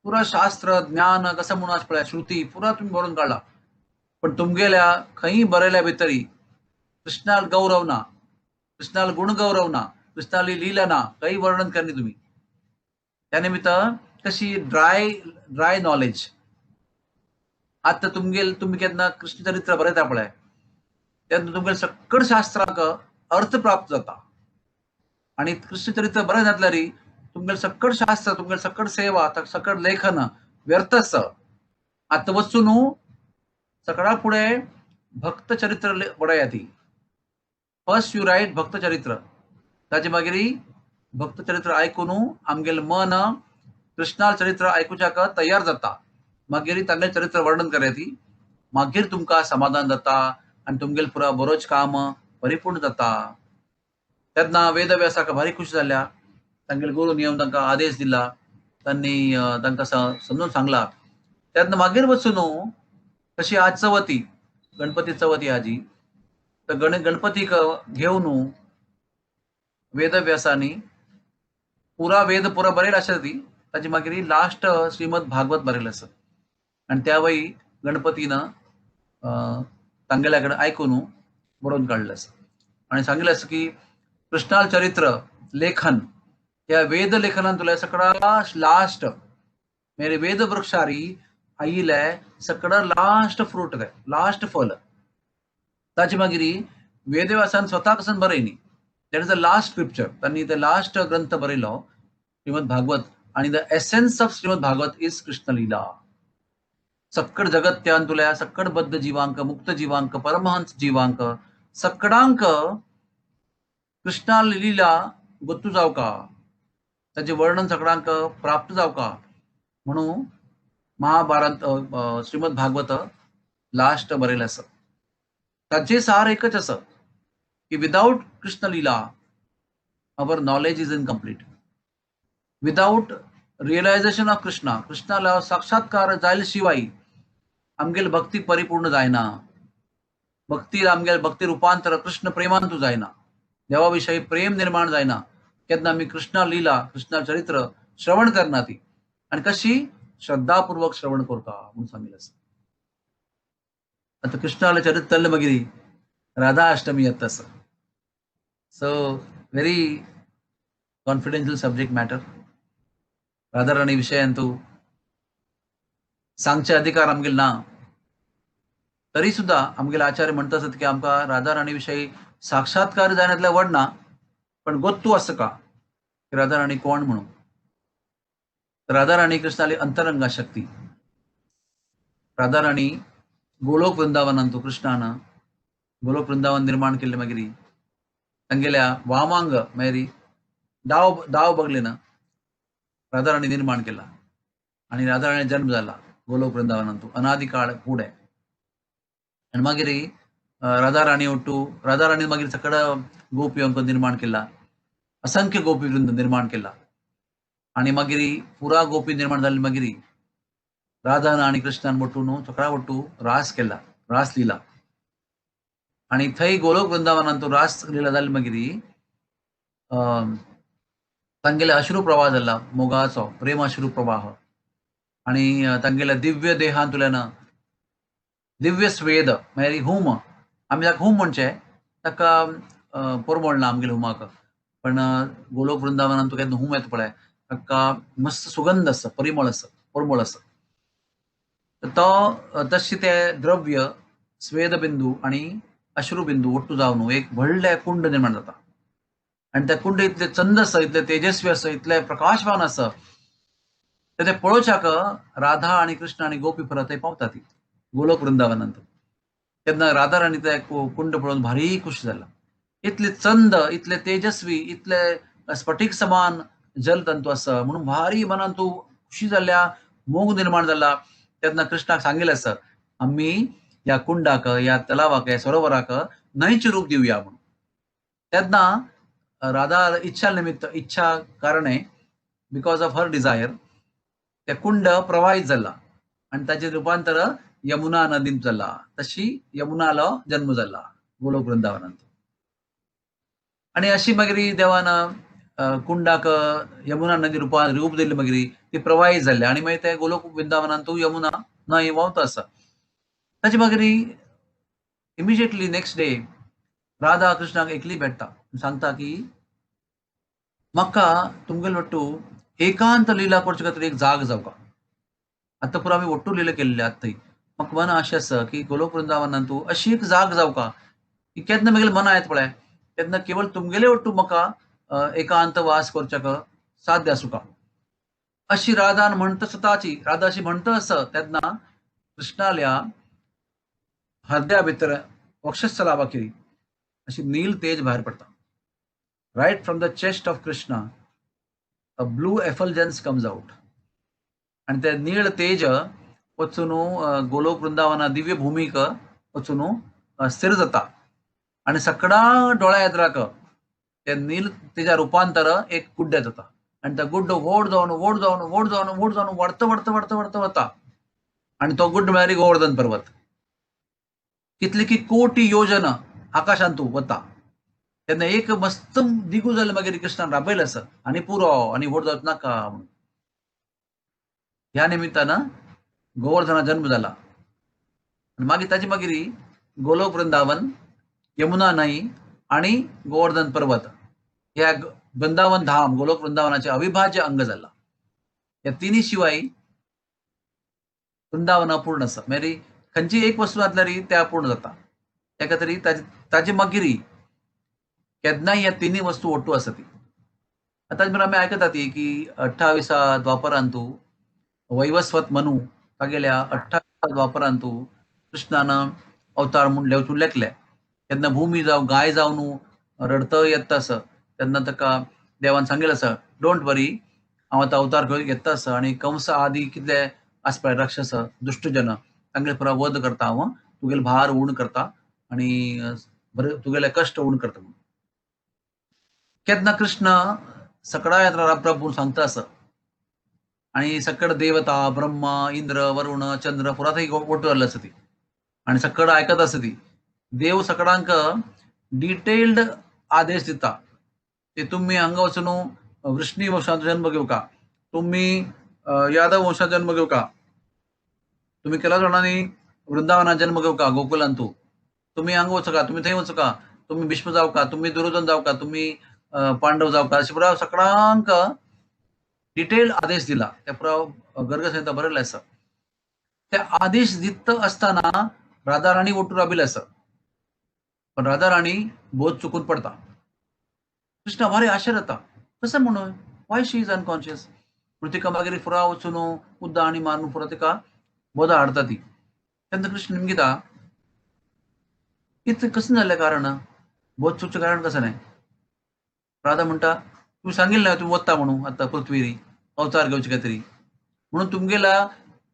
पुरा शास्त्र ज्ञान कसं म्हणून आस पळय श्रुती पुरा तुम्ही बरोवन काढला पण तुमगेल्या खंय बरयल्या भितरी कृष्णाल गौरव ना कृष्णाल गुण गौरव ना कृष्णाली लीला ना काही वर्णन करनी तुम्ही. त्या निमित्त कशी ड्राय नॉलेज. आता तुम्ही केन्ना कृष्ण चरित्र बरयता पळय तेन्ना तुमगेले सक्कड शास्त्राक अर्थ प्राप्त जाता आणि कृष्ण चरित्र बरें जातल्यार तुमगेले सक्कड शास्त्र तुमगेले सक्कड सेवा सक्कड लेखन व्यर्थ आसा आतां वचून सकाळा फुडें भक्त चरित्र बरया ती फर्स्ट यू रायट भक्त चरित्र ताचे मागीर भक्त चरित्र आयकून आमगेलें मन कृष्णा चरित्र आयकुच्याक तयार जाता मागीर तांगेलें चरित्र वर्णन करया ती मागीर तुमकां समाधान जाता आनी तुमगेलें पुरो बरोच काम परिपूर्ण जाता तेन्ना वेदव्यासाक भारी खुशी जाल्या तांगेले गुरून येवन तांकां आदेश दिला तांणी तांकां समजून सांगला तेन्ना मागीर वचून तशी आज चवथी गणपती चवथी हाजी तर गणपतीक घेवन वेदव्यासांनी पुरा वेद पुरा बरयला आसा ती ताची मागीर लास्ट श्रीमद भागवत बरयलें आसा आनी त्या वेळी गणपतीन तांगेल्या कडेन आयकून बरोवन काडलें आसा आनी सांगिल्लें आसा की कृष्णाल चरित्र लेखन या वेद लेखनांतले सगळा लास्ट मेरे वेद वृक्षारी आईले सगळा लास्ट फ्रूट ते लास्ट फल ताचे मागीर वेदव्यासान स्वता कसन बरयनी that is the last scripture तांणी ते लास्ट ग्रंथ बरयलो श्रीमद भागवत आणि the essence of Shrimad Bhagavat is Krishna lila सक्कड जगत्यान तुल्या सक्कड बद्ध जीवांक मुक्त जीवांक परमहंस जीवांक सक्कडांक कृष्णा लीला गोत्तू जावका ताचे वर्णन सगळ्यांक प्राप्त जावका म्हणून महाभारत श्रीमद भागवत लास्ट बरयलें आसा ताचे सार एकच आसा की without Krishna Leela our knowledge is incomplete without realisation of कृष्णाला साक्षात्कार जायले शिवाय आमगेली भक्ती परिपूर्ण जायना भक्ती आमगेले भक्ती रुपांतर कृष्ण प्रेमांतू जायना देवा विषयी प्रेम निर्माण जायना केन्ना आमी कृष्णा लीला कृष्णा चरित्र श्रवण करना ती आनी कशी श्रद्धापूर्वक श्रवण करता म्हणून सांगिल्लें आसा आता कृष्णाला चरित्र जाल्ले मागीर राधा अष्टमी येता आसा so very confidential subject matter Radha Rani विशयांतू सांगचे अधिकार आमगेले ना तरी सुद्धा आमगेले आचार्य म्हणटा आसत की आमकां राधा राणी विशयी साक्षात्कार जायनातले वडना पण गोत्तू आसा का राधा राणी कोण म्हणून राधा राणी कृष्णाली अंतरंगा शक्ती राधा राणी गोलोक वृंदावनांतू कृष्णान गोलोक वृंदावन निर्माण केले मागीर तांगेल्या वामांग मागीर दाव बगलेन राधा राणी निर्माण केला आणि राधा राणी जन्म झाला गोलोक वृंदावनांतू अनादि काळ फुडें आनी मागीर राधा राणी ಒಟ್ಟು राधा राणी मागीर सकड गोपींक निर्माण केला असंख्य गोपी वृंद निर्माण केला आणि मागीर पुरा गोपी निर्माण जाल्ली मागीर राधा आणि कृष्णान वट्टून सगळा वट्टू रास केला रास लीला आणि थंय गोलोक वृंदावनांतू रास लीला जाल्ली मागीर तांगेले अश्रू प्रवाह जाला मोगाचो प्रेम अश्रू प्रवाह आणि तांगेल्या दिव्य देहांतल्यान दिव्य स्वेद म्हळ्यार हुम आमी ताका हुम म्हणचे ताका पोरमोळ ना आमगेल्या हुमाक पण गोलोक वृंदावनांतू केन्ना हुम येता पळय ताका मस्त सुगंध आसा परिमळ आसा पोरमोळ आसा तो तशें ते द्रव्य स्वेदबिंदू आणि अश्रुबिंदू वट्टू जावन एक व्हडले कुंड निर्माण जाता आणि त्या कुंड इतले चंद आसा इतले तेजस्वी आसा इतले प्रकाशवान आसा ते पळोवच्याक राधा आणि कृष्ण आणि गोपी परत थंय पावता ती गोलोक वृंदावनांत तेन्ना राधा राणी ते कुंड पळोवन भारी खुशी जाला इतले चंद इतले तेजस्वी इतले स्फटिक समान जलतंतू आसा म्हणून भारी मनान तूं खुशी जाल्ल्या मोग निर्माण जाला तेन्ना कृष्णाक सांगिल्लें आसा आमी ह्या कुंडाक ह्या तलावाक ह्या सरोवराक न्हंयचें रूप दिवया म्हणून तेन्ना राधा इच्छा कारणे बिकॉज ऑफ हर डिझायर ते कुंड प्रवाहित जाला आणि ताचे रूपांतर यमुना नदींत जाला तशी यमुनालो जन्म जाला गोलोक वृंदावनांत आणि अशी मागीर देवान कुंडाक यमुना नदी रूप दिल्ली मागीर ती प्रवाहित जाल्ली आणि मागीर ते गोलोक वृंदावनांतू यमुना न्हंय व्हांवता आसा ताचे मागीर इमिजिएटली नेक्स्ट डे राधा कृष्णाक एकली भेटता सांगता की म्हाका तुमगेले वट्टू एकांत लीला करचे खातीर एक जाग जावका आतां पुरो आमी वट्टू लीला केल्ले आतां थंय म्हाका मन आशा आसा की गोलोक वृंदावनांतू अशी एक जाग जावका की केन्ना म्हगेलें मना येता पळय तेन्ना केवळ तुमगेले वट्टू म्हाका एकांत वास करच्याक साध्य आसूं का. अशी राधान म्हणटा स्वताची राधा अशी म्हणटा आसा तेन्ना कृष्णाल्या हृदया भितर वक्षस्थलावा केली अशी नील तेज भायर पडटा. Right from the chest of Krishna a blue effulgence comes out. आणि ते नीळ तेज वचून गोलोक वृंदावना दिव्य भूमीक वचून स्थिर जाता आणि सकडा डोळ्या येद्राक ते नील तेजा रुपांतर एक गुड्ड्या जाता आणि त्या गुड्ड व्हड जावन व्हड जावन व्हड जावन व्हड जावन वाडता वाडता वाडता वाडता वता आणि तो गुड्ड म्हळ्यार गोवर्धन पर्वत. कितले की कोटी योजना आकाशांतू वता तेन्ना एक मस्त दिगू जालें मागीर कृष्णान राबयलें आसा आनी पुरो आनी व्हड जावच नाका म्हणून. ह्या निमित्तानं गोवर्धना जन्म झाला आणि मागीर ताचे मागीर गोलोक वृंदावन यमुना न्हंय आणि गोवर्धन पर्वत ह्या वृंदावन धाम गोलोक वृंदावनाचे अविभाज्य अंग जाला. या तिनी शिवाय वृंदावन अपूर्ण आसा म्हणजे खंयची एक वस्तू जातल्यार ते अपूर्ण जाता. ताका तरी ताचे मागीर केन्नाय ह्या तिनी वस्तू ओट्टू आसा ती. ताचे बरोबर आमी आयकता ती की 28 द्वापरांतू वैवस्वत मनू तागेल्या 28 द्वापरांतू कृष्णानं अवतार म्हूण लेवचून लेखले तेन्ना भूमी जावं गाय जावन रडत येता आसा तेन्ना ताका देवान सांगिल्लें आसा डोंट वरी हांव आतां अवतार घेता आसा आणि कंस आदी कितले आसपय राक्षस दुष्टजन तांगेले पुरा वध करता हांव तुगेले भार उण करता आणि तुगेले कश्ट उण करता म्हणून. केन्ना कृष्ण सकडा येता प्रभू सांगता आसा आणि सकड देवता ब्रह्मा इंद्र वरुण चंद्र पुरा थंय ओट्टू जाल्ली आसा ती आणि सकड आयकत आसा ती. देव सकडांक डिटेल्ड आदेश दिता की तुम्ही हांगा वचून वृष्णी वंशाचो जन्म घेवका, तुम्ही यादव वंशाचो जन्म घेवका, तुम्ही केला जाणांनी वृंदावनात जन्म घेवका गोकुलांतू, तुम्ही हांगा वचका, तुम्ही थंय वचका, तुम्ही भीष्म जावका, तुम्ही दुर्योधन जावका, तुम्ही पांडव जावका अशें पुरा सकडांक डिटेल्ड आदेश दिला. त्या पुरा गर्ग संहिता बरयल्लें आसा. ते आदेश दित असताना राधा राणी ओट्टू राबिल्ले आसा पण राधा राणी बोध चुकून पडता. कृष्ण भारी आश्चर्य जाता कसं म्हणून वाय शी इज अनकॉन्शियस म्हणून तिका मागीर फुरा वचून उद्दा आनी मारून फुरा तिका बोधा हाडटा ती. तेन्ना कृष्ण निमगिता इतलें कसं जाल्लें कारण बोध चुकचें कारण कसं नाही. राधा म्हणटा तुम्ही सांगिल्लें तुम्ही वता म्हणून आतां पृथ्वीरी अवतार घेवचे काय तरी म्हणून तुमगेला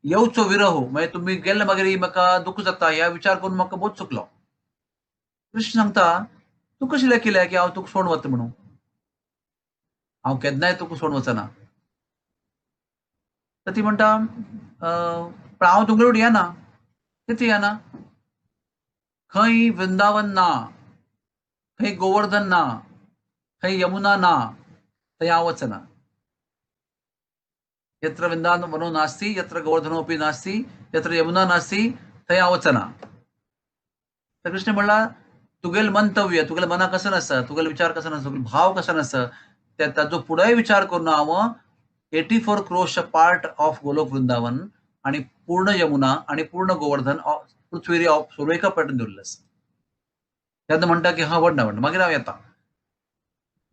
येवचो विरह म्हणजे तुम्ही गेले मागीर म्हाका दुःख जाता ह्या विचार करून म्हाका बोध चुकलो. कृष्ण सांगता तू कशें लेखिल्लें की हांव तुका सोडून वता म्हणून. हांव केन्नाय तुका सोडून वचना. तर ती म्हणटा पण हांव तुमगे कडेन येना. कितें येना? खंय वृंदावन ना, खंय गोवर्धन ना, खंय यमुना ना, थंय हांव वचना. यत्र वृंदावनो नास्ति यत्र गोवर्धनोपि नास्ति यत्र यमुना नास्ति थंय हांव वचना. तर कृष्ण म्हणला तुगेल मंतव्य तुगेल्या मना कसं नसतं, तुगेले विचार कसं नसतं, तुगेले भाव कसा नसतं ताजो पुढे विचार करून हांव 84 क्रोर्स पार्ट ऑफ गोलोक वृंदावन आणि पूर्ण यमुना आणि पूर्ण गोवर्धन पृथ्वी ऑफ सुरेखा पेटून दवरलें आसा. तेन्ना म्हणटा की हा व्हडना व्हडना मागीर हांव येता.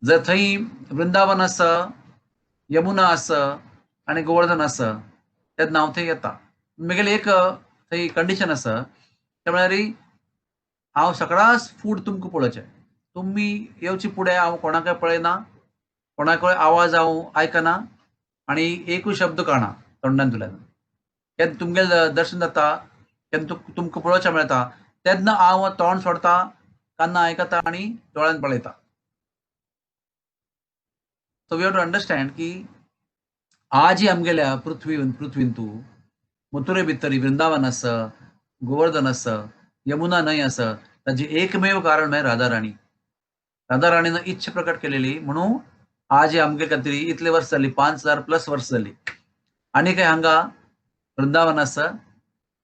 जर थंय वृंदावन आसा यमुना आसा आणि गोवर्धन आसा तेन्ना हांव थंय येता. म्हगेलें एक थंय कंडिशन आसा ते म्हळ्यार हांव सगळाच फूड तुमकां पळोवचें. तुमी येवचे फुडें हांव कोणाकय पळयना, कोणाकय आवाज हांव आयकना आणि एकूय शब्द काडना तोंडांतल्यान. केन्ना तुमगेलें दर्शन जाता केन्ना तुमकां पळोवचें मेळटा तेन्ना हांव तोंड सोडटा, कानां आयकता आणि दोळ्यान पळयता. So we have to understand की आज आमगेल्या पृथ्वींतू मथुरे भितर वृंदावन आसा, गोवर्धन आसा, यमुना न्हंय आसा ताजें एकमेव कारण म्हळ्यार राधा राणी. राधा राणीनं इच्छा प्रकट केलेली म्हणून आज आमगे खातीर इतले वर्स जाली 5000+ वर्स जाली. आनी काय हांगा वृंदावन आसा,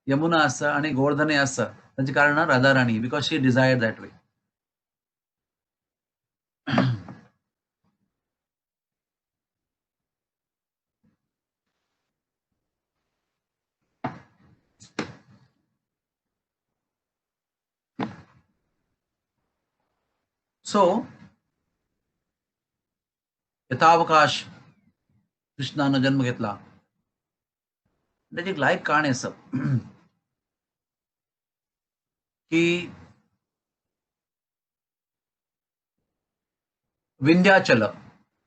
यमुना आसा आणि गोवर्धनय आसा ताजें कारण Radha Rani because she desired that way. So यथावकाश कृष्णानं जन्म घेतला. त्याची एक लायक कहाणी असं की विंध्याचल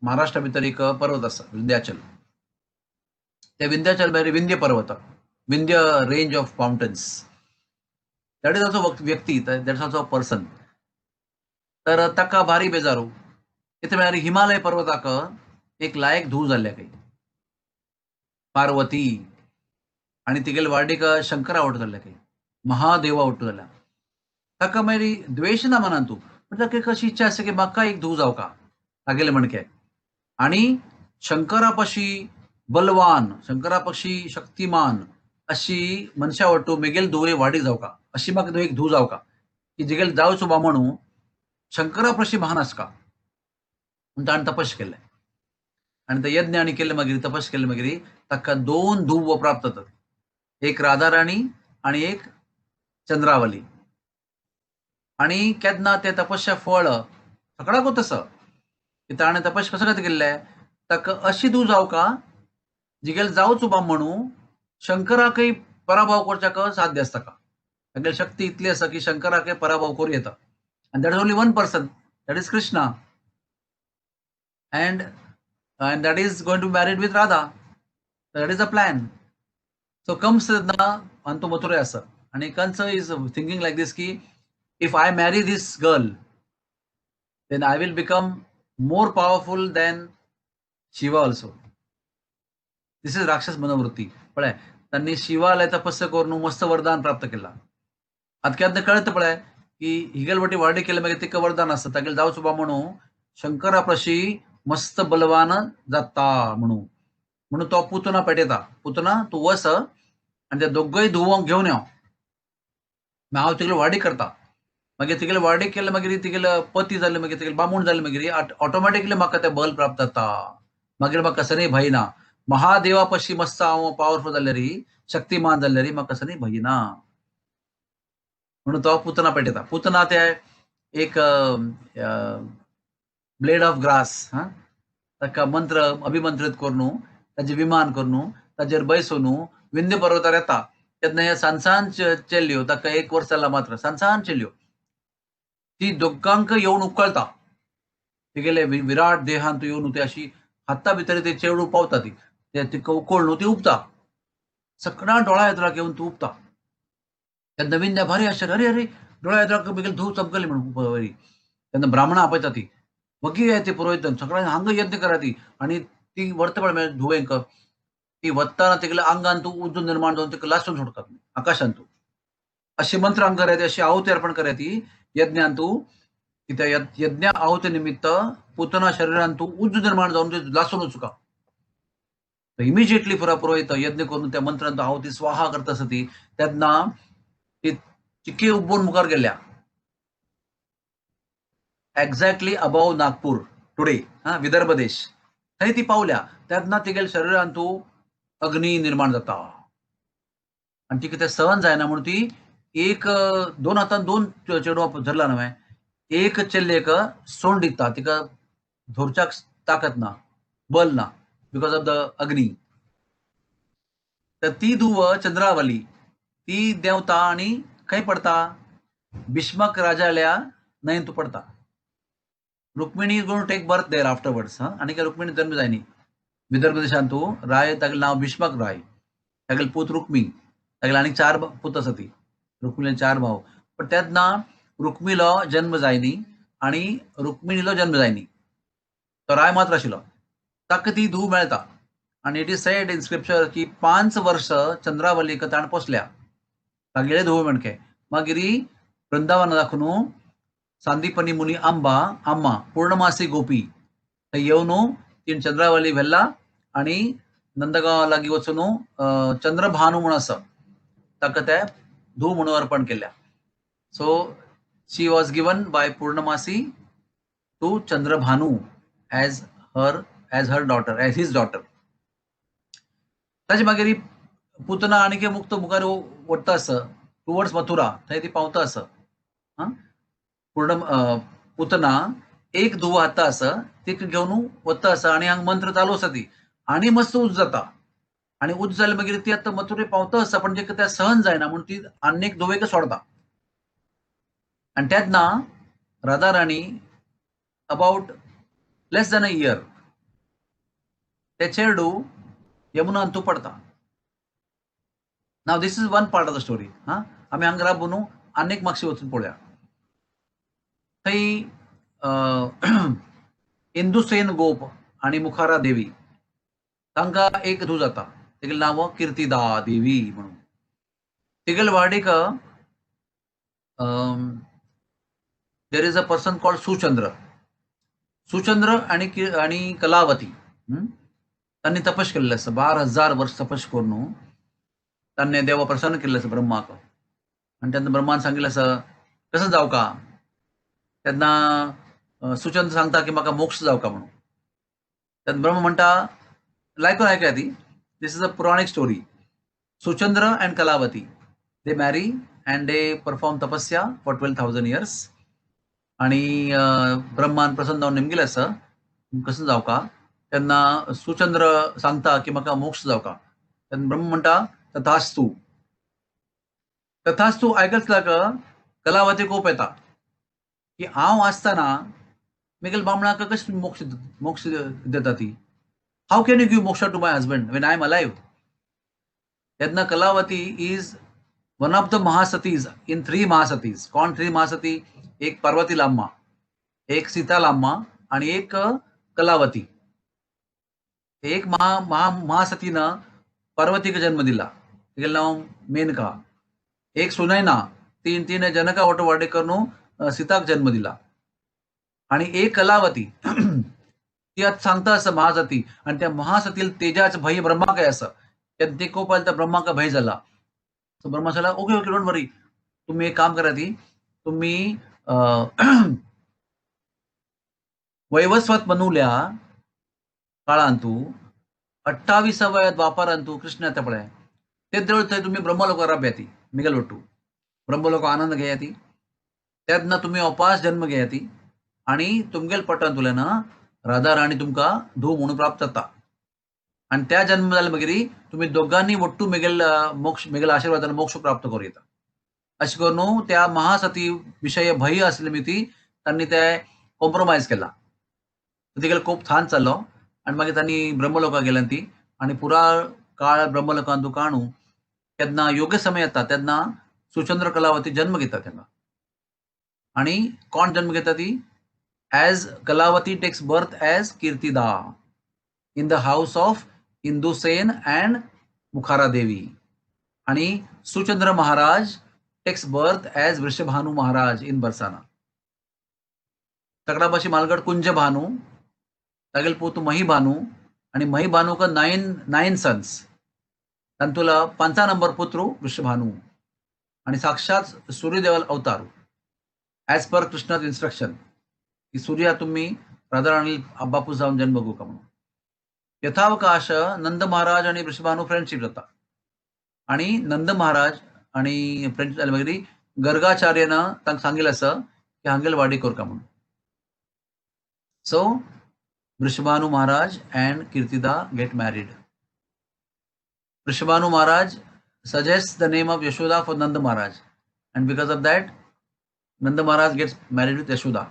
महाराष्ट्रा भितर एक पर्वत असा विंध्याचल. त्या विंध्याचल म्हणजे विंध्य पर्वत, Vindhya range of mountains. That is also व्यक्ती, दॅट इज ऑल्सो पर्सन. तर ताका भारी बेजारू इथे म्हळ्यार हिमालय पर्वताक एक लायक धूव जाल्ल्या काही पार्वती आणि तिगेले वाडीक शंकरा आवडू जाल्ल्या काही महादेवा आवडू जाल्या. ताका मागीर द्वेष ना मनान तू पण ताका एक अशी इच्छा आसा की म्हाका एक धूव जावका तागेले मणके. आणि शंकरापाशी बलवान, शंकरापाशी शक्तिमान अशी मनशा वाटू मेगेल धुवे वाडीक जावका, अशी म्हाका एक धूव जावका की जिगेल जावचो बा म्हणू शंकरापाशी महान आसका. म्हणून ताणें तपश केलें आणि ते यज्ञ आणि केले मागीर तपश केले मागीर ताका 2 धूव प्राप्त जातात. एक राधाराणी आणि एक चंद्रावली. आणि केन्ना ते तपश्या फळ सगळ्याकूच तसं की ताणें तपश कसं खातीर केल्लें, ताका अशी धूव जावका जिगेल जावचो बा म्हणू शंकराकय पराभव करच्याक साध्य आसता ताका. तागेली शक्ती इतली आसा की शंकराकय पराभव करूं येता. and that is only one person, that is Krishna, and that is going to be married with Radha. That is the plan. So comes na anto mathura asa and Kansa is thinking like this ki if I marry this girl then I will become more powerful than Shiva also. This is Rakshas मनोवृत्ती. पळय त्यांनी शिवाला तपस्या करून मस्त वरदान प्राप्त केला. आता कळत पळय की हिगल वटी वाडी केले मागीर तिका वरदान आसता तागेले जावचो बा म्हणू शंकराप्रशी मस्त बलवान जाता म्हणून तो पुतना पेटयता. पुतना तू वस आणि त्या दोगय धुवंक घेवन यो हांव तिगेली वाडी करता. मागीर तिगेली वाडी केले मागीर तिगेले पती जाले मागीर तिगेले बामूण जाले मागीर ऑटोमॅटिकली म्हाका ते बल प्राप्त जाता. मागीर म्हाका कसनय भंय ना. महादेवापाशी मस्त हांव पॉवरफुल जाल्यारी शक्तिमान जाल्यारी म्हाका कसनय भंय ना. म्हणून तो पुतना पेटयता. पुतना ते एक ब्लेड ऑफ ग्रास ताका मंत्र अभिमंत्रित करून ताचे विमान करून ताचेर बैसून विंध्य पर्वतार येता. तेन्ना हे सांसान चेल्ल्यो ताका 1 वर्स जालां मात्र सांसान चेल्ल्यो ती दोगांक येवन उकळटा. तिगेले विराट देहांत येवन ती अशी हाता भितर ते चेडू पावता ती तिका उकळून ती उपता. सगळ्या डोळ्या येदराक येवन ती उपता. तेन्ना विंध्या भारी आश्चर्य, अरे अरे डोळ्या येदराक बेगीन धूव चमकली म्हणून बरी. तेन्ना ब्राह्मणां आपयता ती वगी आहे ते पुरोहित सगळ्यांनी हांगा यज्ञ करा ती आणि ती वर्तपळ मेळ्ळी धुवेंक ती वत्ताना तिगल्या आंगान तू उजून निर्माण जावन तिका लासून सोडतात आकाशान तू अशी मंत्र हांगा करात अशी आहुती अर्पण करात ती यज्ञान तू त्या यज्ञ आहुती निमित्त पुतना शरीरान तू उज्ज निर्माण जावन ते लासून वचुका. इमिजिएटली पुरोहित यज्ञ करून त्या मंत्रान आहुती स्वाहा करता आसा ती तेन्ना ती चिकी उबून मुखार गेल्या exactly above Nagpur today Vidarbha देश थंय ती पावल्या. तेन्ना तिगेल्या शरिरान तू अग्नी निर्माण जाता आणि तिका ते सहन जायना म्हणून ती 2 हातान 2 चेडवां धरला न्हय. एक चेल्लेक सोंड दिता तिका धरच्याक ताकद ना बल ना बिकॉज ऑफ द अग्नी. तर ती धुव चंद्रावली ती देवता आणि खंय पडता भीष्मक राजाल्या न्हंयेन तू पडता. Rukmini is going to take birth there afterwards आणि रुक्मिणी जन्म जायनी विदर्भ देशांत तू राय तागेलें नांव भीष्मक राय तागेले पूत रुक्मी तागेले आनी 4 पूत आसा ती रुक्मिणीले 4 भाव. पण तेन्ना रुक्मीलो जन्म जायनी आणि रुक्मिणीलो जन्म जायनी तो राय मात्र आशिल्लो. ताका ती धूव मेळटा आणि it is said in scripture की 5 वर्ष चंद्रावलीक ताणें पोसल्या तागेले धुवे म्हणके. मागीर वृंदावन दाखून सांदीपनी मुनी आम्मा पूर्णमासी गोपी थंय येवन तीन चंद्रावली व्हेल्ला आणि नंदगांव लागीं वचून चंद्रभानू म्हणून आसा ताका ते धूव म्हणून अर्पण केल्या. So she was given by Purnamasi to Chandrabhanu as her daughter as his daughter. ताचे मागीर पुतना आनीक मुक्त मुखार वता आसा टुवर्ड्स मथुरा थंय ती पावता आसा. पूर्ण पुतना एक धुवो हाडटा आसा ती घेवन वता आसा आनी हांगा मंत्र चालू आसा ती आनी मस्त उज जाता आनी उज जाले मागीर ती आतां मथुरे पावता आसा पण तिका तें सहन जायना म्हणून ती आनी एक धुवेक सोडता आनी तेन्ना Radha Rani about less than a year ते चेडू यमुना अंतू पडता. Now this is one part of the story. आमी हांगा राबून आनीक मातशी वचून पळोवया. थंय इंदुसेन गोप आणि मुखारा देवी तांकां एक धूव जाता. तेगेलें नांव कीर्तिदा देवी म्हणून. तेगेले वाडीक there is a person called Suchandra आणि कलावती तांणी तपश केल्लें आसा. 12,000 वर्स तपश करून तांणे देवा प्रसन्न केल्लें आसा ब्रह्माक. आनी तेन्ना ब्रह्मान सांगिल्लें आसा कसं जावका. तेन्ना सुचंद्र सांगता की म्हाका मोक्ष जावका म्हणून. तेन्ना ब्रह्म म्हणटा लायकून आयकया ती. This is a Puranic story. Suchandra and Kalavati they marry and they perform tapasya for 12,000 years. आणि ब्रह्मान प्रसन्न जावन नेमगेले आसा कसं जावका. तेन्ना सुचंद्र सांगता की म्हाका मोक्ष जावका. तेन्ना ब्रह्म म्हणटा तथास्तु. तथास्तु आयकतल्याक कलावती कोप येता की हांव आसतना मेगेल बामणाक कशें मोक्ष देता ती. How can you give moksha to my husband when I am alive. तेन्ना Kalavati is one of the mahasatis in 3 mahasatis. कोण 3 महासती. एक पार्वती लाम्मा, एक सीता लाम्मा आणि एक कलावती. एक महासतीनं पार्वतीक जन्म दिला. तिगेलें नांव मेनका. एक सुनैना तिने जनका वटवाडेकरन सीताक जन्म दिला. आणि एक कलावती ती आता सांगता आसा महासती आणि त्या महासतीला तेजाच भय ब्रह्माक आसा. ते खूप आलं तर ब्रह्माका भय झाला. तो ब्रह्मा सांगला ओके ओके डोंट वरी. तुम्ही एक काम करा ती तुम्ही वैवस्वत बनवल्या काळांतू 28व्या द्वापारांतू कृष्ण येता पळय ते देवळ थंय तुम्ही ब्रह्मलोकाक राबया ती मिगल वट्टू. ब्रह्मलोक आनंद घेया ती. तेन्ना तुम्ही अपास जन्म घेया ती आणि तुमगेल पट्टान तुल्यान राधा राणी तुमकां धूव म्हणून प्राप्त जाता. आणि त्या जन्म जाले मागीर तुम्ही दोगांनी वट्टू मेगेल मोक्ष मेगेल आशीर्वादान मोक्ष प्राप्त करूं येता. अशें करून त्या महासती विशय भय आसले मिती तांणी ते कॉम्प्रोमायज केला. तिगेले खूप छान चाललो आणि मागीर तांणी ब्रह्मलोकाक गेल्यां ती आणि पुरा काळ ब्रह्मलोकांतू काणू तेन्ना योग्य समय येता तेन्ना सुचंद्र कलावती जन्म घेता तेन्ना. आणि कोण जन्म घेता ती as Kalavati takes birth as Kirtida in the house of Indusen and Mukhara Devi. आणि Suchandra Maharaj takes birth as Vrishabhanu Maharaj in Barsana. तकडापाशी मालगड कुंज भानू तागेल पोतू मही भानू आणि मही भानू का 9 सन्स. तांतुला 5 नंबर पुत्र वृषभानु आणि साक्षात सूर्यदेवल अवतार ॲज पर कृष्णाज इन्स्ट्रक्शन की सूर्या तुम्ही राधाराणी बापूस जाऊन जन्म घेवका म्हणून. यथावकाश नंद महाराज आणि वृषभानु फ्रेंडशिप जाता आणि नंद महाराज आणि फ्रेंडशिप जाले मागीर गर्गाचार्यानं तांकां सांगिल्लें आसा की हांगेल वाडी करका म्हणून. So Vrishabhanu Maharaj and Kirtida get married. Vrishabhanu Maharaj suggests the name of Yashoda for Nanda Maharaj and because of that Nanda Maharaj gets married with Yashoda.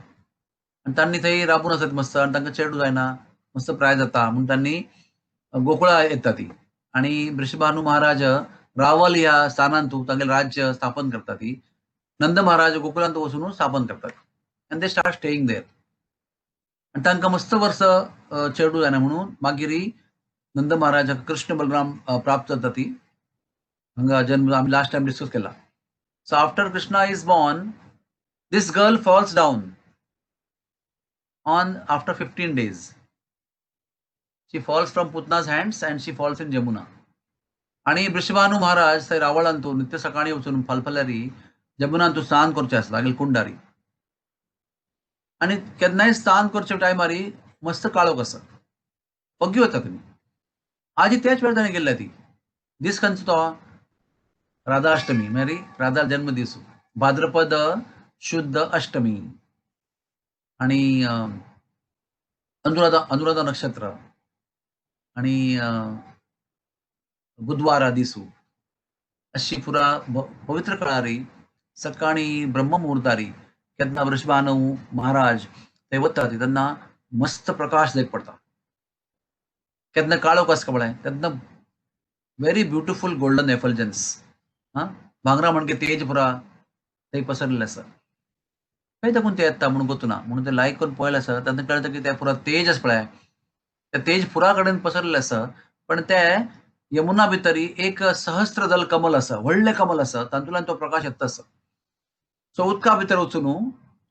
आणि तांणी थंय राबून आसत मस्त आणि तांकां चेडू जायना मस्त प्राय जाता म्हणून तांणी गोकुळा येता ती आणि वृषभानु महाराज रावल ह्या स्थानांतू तांगेलें राज्य स्थापन करता ती. नंद महाराज गोकुळांत वचून स्थापन करतात and they start staying there. आणि तांकां मस्त वर्स चेडू जायना म्हणून मागीर नंद महाराजाक कृष्ण बलराम प्राप्त जाता ती. हांगा जन्म आमी लास्ट टायम डिस्कस केला. So after Krishna is born this girl falls down on after 15 days. She falls from Putna's hands and she falls in Jamuna. आणि वृषभानु महाराज थंय रावळांतू नित्य सकाळी वचून फालफल्यारी जमुनांतू स्नान करचें आसता तागेली कुंडारी. आणि केन्नाय स्नान करचे टायमारी मस्त काळोख आसा ओग्गी वता तुमी. आजी त्याच वेळ ताणें गेल्ल्या ती दीस खंयचो तो राधाष्टमी मेरी राधा जन्मदीस भाद्रपद शुद्ध अष्टमी. आणि अनुराधा अनुराधा नक्षत्र आणि बुधवारा दिसू अशी पुरा पवित्र काळारी सकाळी ब्रह्ममुहूर्तारी केन्ना वृषभानु महाराज ते वतात तेन्ना मस्त प्रकाश देख पडता. केन्ना काळोख आसता पळय तेन्ना व्हेरी ब्युटिफूल गोल्डन एफल्जन्स भांगरा म्हणजे तेज पुरा थंय पसरलेले आसा. खंय देखून ते येता म्हणून गोतूना म्हणून ते लायक करून पळयलें आसा तेन्ना कळटा की ते पुरा तेज आसा पळय ते तेज पुरा कडेन पसरलेले आसा. पण ते यमुना भितरी एक सहस्त्रदल कमल आसा, व्हडलें कमल आसा, तातूंतल्यान तो प्रकाश येता आसा. सो उदका भितर वचून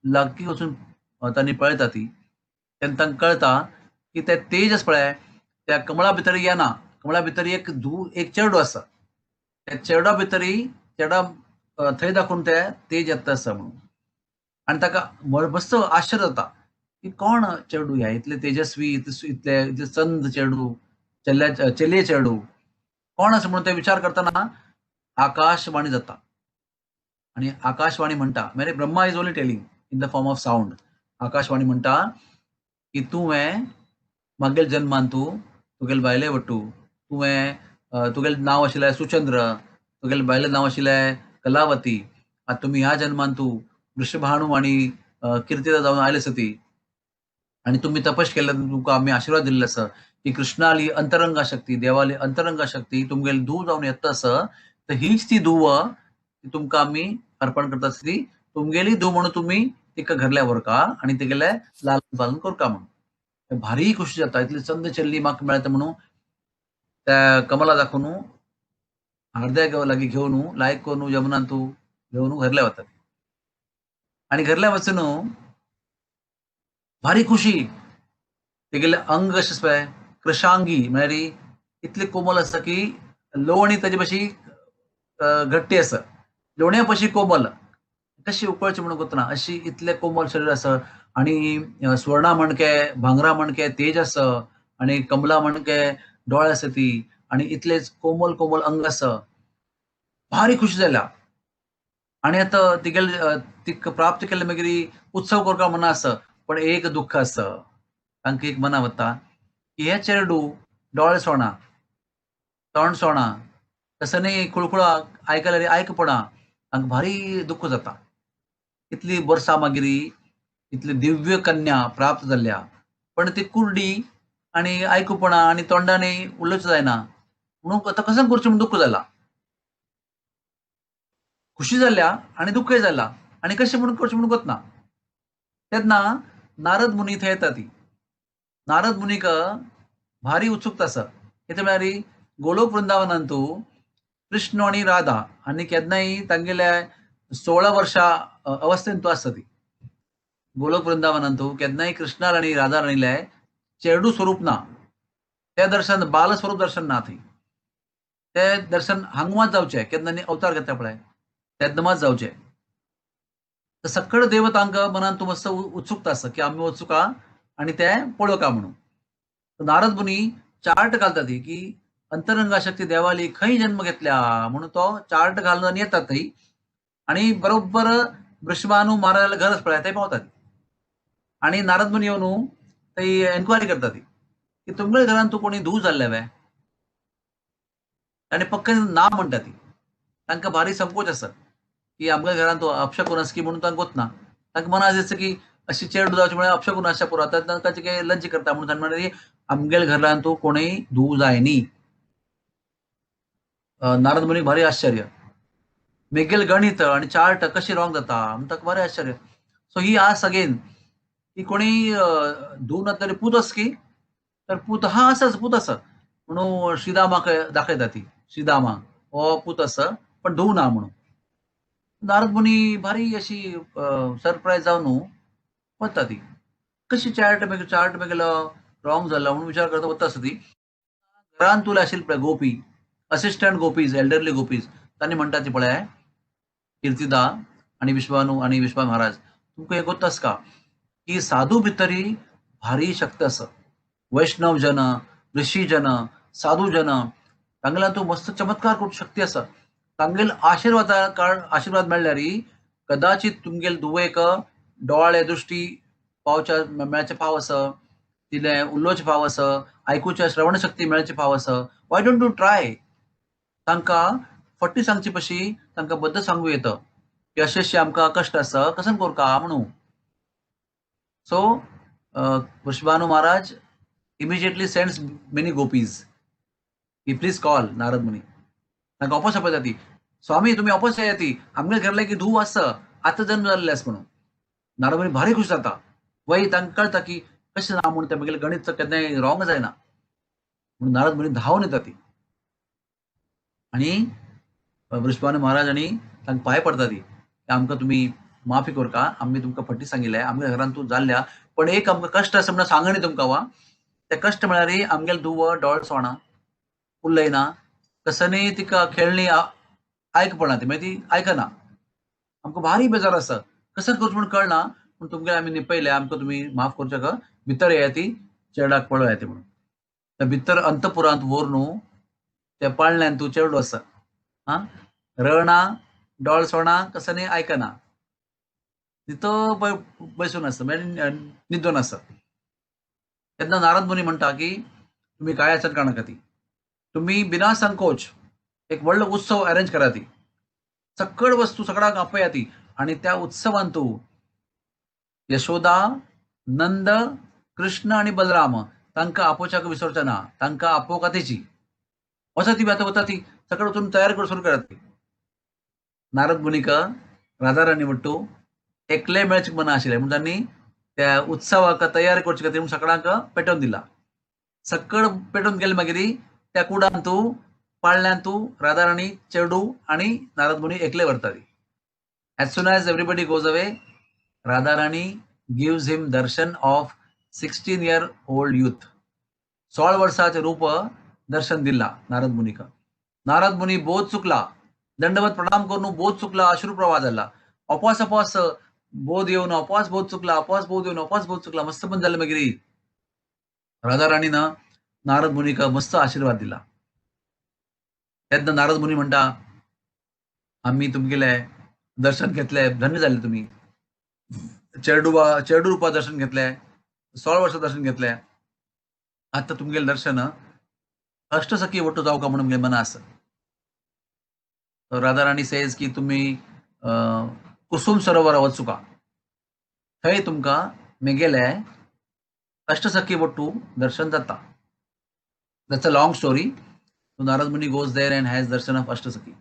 लागीं वचून तांणी पळयता ती तेन्ना तांकां कळटा की ते तेज आसा पळय त्या कमळा भितर येना. कमळा भितर एक चेडूं आसा. त्या चेडा भितरी थंय दाखोवन ते तेज येता आसा म्हणून. आनी ताका मस्त आश्चर्य जाता की कोण चेडूं ह्या इतले तेजस्वी इतले चंद चेडूं चलये चेडूं कोण आसा म्हणून ते विचार करतना आकाशवाणी जाता. आणि आकाशवाणी म्हणटा म्हणजे Brahma is only telling in the form of sound. Akashvani म्हणटा की तुवें मागेल जन्मान तुगेल बायले वटू तुगेलें नांव आशिल्लें सुचंद्र, तुगेले बायलें नांव आशिल्लें कलावती. आतां तुमी ह्या जन्मान वृषभाणू आनी कीर्तिदा जावन आयले सती आणि तुम्ही तपश केल्यान तुमकां आमी आशिर्वाद दिल्लो आसा की कृष्णाली अंतरंगा शक्ती देवाली अंतरंगा शक्ती तुमगेली धूव जावन येता आसा. तर हीच ती धूव तुमकां आमी अर्पण करता आसली. तुमगेली धूव म्हणून तुमी तिका घरल्या व्हरका आनी तेगेले लालन पालन करता म्हणून. भारी खुशी जाता इतली चंद चल्ली म्हाका मेळटा म्हणून त्या कमला दाखोवन हार्द्या लागीं घेवन लायक करून यमुनान घेवन घरल्या वतात. आणि घरल्या वचून भारी खुशी तेगेले अंग अशें पळय कृशांगी म्हळ्यार इतले कोमल आसा की लोवणी ताजे भशी घट्टी आसा. लोवण्या भशी कोमल कशी उकळची म्हणून कोतना अशी इतले कोमल शरीर आसा. आणि स्वर्णा म्हणके भांगरा म्हणके तेज आसा आणि कमला म्हणके डोळे आसा ती आणि इतलेच कोमल कोमल अंग आसा. भारी खुशी जाल्या. आणि आता तिगेले तिका प्राप्त केले मागीर उत्सव करपा मना आसा. पण एक दुःख आसा. तांकां एक मना वता की हे चेडूं डोळे सोणा तोंड सोणा कसनय खुळखुळा आयकल्यार आयकपणा तांकां भारी दुःख जाता. इतली वर्सां मागीर इतली दिव्य कन्या प्राप्त जाल्ल्या पण ती कुर्डी आनी आयकुपणा आनी तोंडानी उलोवचें जायना म्हणून आतां कशें करचें म्हणून दुःख जाला. खुशी जाल्या आनी दुःखय जाला आनी कशें म्हणून करचें म्हणून कोतना. तेन्ना नारद मुनी थंय येता ती. नारद मुनीक भारी उत्सुकता आसा. कितें म्हळ्यार गोलोक वृंदावनांत कृष्ण आनी राधा आनी केन्नाय तांगेल्या 16 वर्षां अवस्थेंत आसता ती. गोलोक वृंदावनांत केन्नाय कृष्णार आनी राधार आनिल्ले चेडूं स्वरूप ना. ते दर्शन बाल स्वरूप दर्शन ना थंय. ते दर्शन हांगा मात जावचें केन्ना अवतार घेता पळय तेन्ना मात जावचें. सकळ देव तांकां मनांत मस्त उत्सुकता आसा की आमी वचूका आनी ते पळोवका म्हणून. नारद मुनी चार्ट घालता ती की अंतरंगा शक्ती देवाली खंय जन्म घेतल्या म्हणून तो चार्ट घालून आनी येतात थंय आणि बरोबर वृषभानू महाराजाला घर आसा पळय थंय पावतात. आणि नारद मुनी येवन थंय एन्क्वायरी करता ती की तुमगे घरान कोणी धूव जाल्ले वे आनी पक्कन ना म्हणटा ती. तांकां भारी संकोच आसा की आमच्या घरान तो अपशकून आसा की म्हणून तांकां वतना. तांकां मनां दिसता की अशी चेडूं जावचें म्हळ्यार अपशकून आसच्या पुरो तांकां लज्ज करता म्हणून तांणी म्हणलें आमगेल्या घरान कोणूय धूव जाय न्ही. नारद मुनीक भारी आश्चर्य. मेगेल गणित आणि चार्ट कशी रॉंग जाता म्हणून ताका भारी आश्चर्य. सो ही आस अगेन की कोणी धूव ना तरी पूत आसा की तर पूत हा आसाच पूत आसा म्हणून श्रीदामाक दाखयता ती. श्रीदामा हो पूत आसा पण धूव ना म्हणून. नारद मुनी भारी अशी सरप्रायज जावन वता ती. कशी चार्ट मेगेलो रॉंग जाला म्हणून विचार करता वता आसा ती. घरान तुले आशिल्ले पळय गोपी असिस्टंट गोपीज एल्डरली गोपीज तांणी म्हणटा ती पळय कीर्तिदा आणि विश्वानू आणि विश्वा महाराज तुमकां हें कोत्ता आसका की साधू भितरी भारी शक्त आसा. वैष्णव जन ऋषी जन साधू जन तांगेल्यान तूं मस्त चमत्कार करूंक शक्ती आसा. तांगेल आशीर्वाद मेळ्ळ्यार कदाचित तुमगेल धुवेक डोळे दृश्टी मेळचे फाव आसा, तिले उलोवचे फाव आसा, आयकुचे श्रवण शक्ती मेळचे फाव आसा. Why don't you try? तांकां फट्टी सांगची पशी तांकां बद्द सांगू येता की अशें अशें आमकां कश्ट आसा, कसन कोरका म्हणून. So Vrishabhanu Maharaj immediately sends many gopis. He please call Narad Muni. तांकां ऑपोस आपयता ती. स्वामी तुमी ऑपोस येया ती. आमगे घरले की धूव आसा. आतां जन्म जाल्ले आसा म्हणून. नारद मुनी भारी खुश जाता. वय तांकां कळटा की कशें ना म्हणून तेंगेलें गणित केन्नाय रॉंग जायना. म्हणून नारद मुनी धांवन येता ती. आनी वृषभानु महाराज आनी तांकां पांय पडटा ती. आमकां तुमी माफी कोरका. आमी तुमकां फट्टी सांगिल्लें. आमगे घरान तूं जाल्ल्या. पण एक आमकां कश्ट आसा म्हणून सांगणी तुमकां वा. ते कश्ट म्हळ्यार आमगेले धुव डोळे सोणा, उलयना, कसनय तिका खेळणी आयकपणा ती मागीर ती आयकना. आमकां भारी बेजार आसा. कसन करचें म्हूण कळना. पूण तुमगेर आमी निपयलें. आमकां तुमी माफ करचें का? भितर येया ती चेडाक पळोवया ती म्हणून. त्या भितर अंतपुरांत व्हर न्हू त्या पाळण्यांत तूं चेडूं आसा. आं रळना, डोळे सोणा, कसनय आयकना. तिथो बसून आसा म्हणजे न्हिदून आसा. तेन्ना नारद मुनी म्हणटा की तुम्ही काय अडचण काणा ती. तुम्ही बिना संकोच एक व्हडलो उत्सव अरेंज करा ती. सकळ वस्तू सगळ्यांक आपया ती. आणि त्या उत्सवांत तूं यशोदा, नंद, कृष्ण आणि बलराम तांकां आपोवच्याक विसरचें ना. तांकां आपोवका तेची. वचा ती आतां वता ती. सकळ वचून तयार कर सुरू करात ती. नारद मुनीक राधा राणी म्हणटू एकले मेळचें मना आशिल्लें म्हणून तांणी त्या उत्सवाक तयार करचे खातीर सगळ्यांक पेटोवन दिला. सकळ पेटोवन गेले मागीर त्या कुडांत तूं पाळण्यांत तूं राधा राणी, चेडू आणि नारद मुनी एकले व्हरता ती. As soon as everybody goes away, Radha Rani gives him darshan of 16-year-old youth. 16 वर्साचे रूप दर्शन दिला नारद मुनीक. नारद मुनी बोध चुकला. दंडवत प्रणाम करून बोध चुकला. अश्रू प्रवाह जाला. अपोस बोध येवन अपोस बोध चुकला. अपोस बोध येवन अपोस बोध चुकला. मस्त पण जालें मागीर राधा राणीनं नारद मुनीक मस्त आशीर्वाद दिला. तेन्ना नारद मुनी म्हणटा आम्ही तुमगेले दर्शन घेतलें, धन्य जाले तुम्ही. चेडू रुपा दर्शन घेतलें, 16 वर्सां दर्शन घेतलें. आतां तुमगेलें दर्शन अष्टसखी वट्टू जावका म्हणून म्हगे मना आसा. राधा राणी सेज की तुम्ही कुसुम सरोवर वचुका. थंय तुमकां म्हगेले अष्टसखी वट्टू दर्शन जाता. That's a long story. So Narad Muni goes there and has darshan of Ashtasakhi.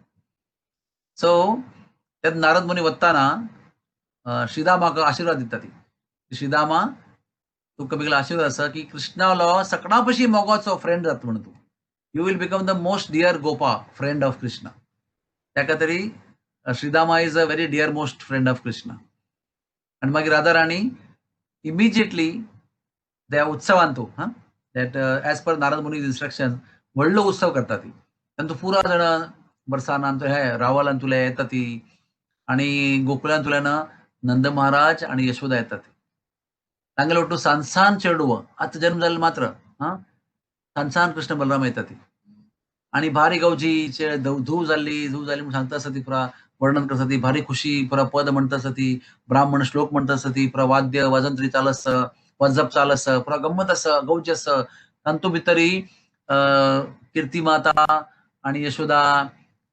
So त्यात नारद मुनी वत्ताना श्रीदामाक आशीर्वाद दिता ती. श्रीदामा तुका बेगला आशीर्वाद आसा की कृष्णालो सगळा पशी मोगाचो फ्रेंड जाता म्हणून तूं. You will become the most dear gopa friend of Krishna. ताका तरी Sridama is a very dear most friend of Krishna. आनी मागीर राधा राणी इमिजिएटली त्या उत्सवांत तूं that as per Narad Muni's instruction व्हडलो उत्सव करता ती. तातूंत पुरा जाण बरसानांत हे रावलान तुले येता ती. आणि गोकुळान तुल्यान नंद महाराज आणि यशोदा येतात. तांगेले वट्टू सांसान चेडू आतां जन्म जाल्लो मात्र सांसान कृष्ण बलराम येता ती. आणि भारी गांवची धूव जाल्ली म्हणून सांगता आसा ती पुरा वर्णन करता ती. भारी खुशी पुरा पद म्हणटा आसा ती. ब्राह्मण श्लोक म्हणटा आसा ती. पुरा वाद्य वाजंत्री चाल आसा, वजप चाल आसा, पुरा गंमत आसा, गौजी आसा. तांतू भितरी कीर्ती माता आणि Yashoda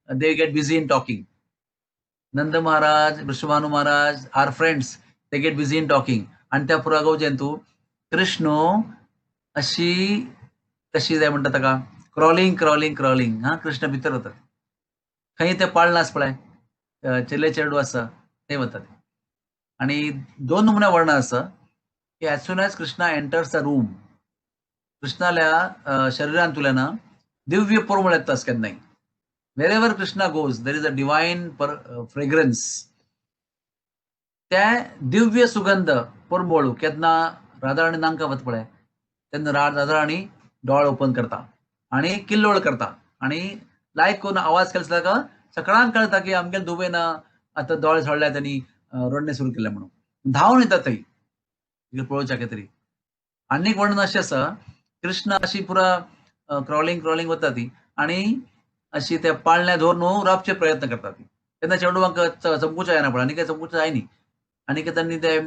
they get busy in talking. Nand Maharaj, Vrishabhanu Maharaj are friends. They get busy in talking. आणि त्या पुरा गौजेन तू कृष्ण अशी कशी जाय म्हणटा ताका क्रॉलिंग क्रॉलिंग क्रॉलिंग कृष्ण भितर वतात. खंय ते पाळणा आसा पळय चेले चेडू आसा ते वतात. आणि 2 नमुने वर्णन आसा की as soon as Krishna enters the room कृष्णाल्या शरिरान तुल्यान दिव्य परिमळ येता केन्नाय. Wherever Krishna goes, there is a divine fragrance. त्या दिव्य सुगंध परमळू केन्ना राधा राणी नांका वता पळय तेन्ना राधा राणी डोळे ओपन करता आणि किल्लोळ करता. आणि लायक करून आवाज केलो जाल्यार सगळ्यांक कळटा की आमगे धुवेन आतां दोळे सोडल्यात आनी रडणें सुरू केलें म्हणून. धांवन येता थंय पळोवच्या कितें तरी. आनीक वर्णन अशें आसा कृष्ण अशी पुरा क्रॉलिंग क्रॉलिंग वता ती. आणि अशी त्या पाळण्या धरून रावचे प्रयत्न करता ती. तेन्ना चेडवांक चमकुचें जायना पळय. आनी काय चमकुचें जायनी. आनी त्यांनी ते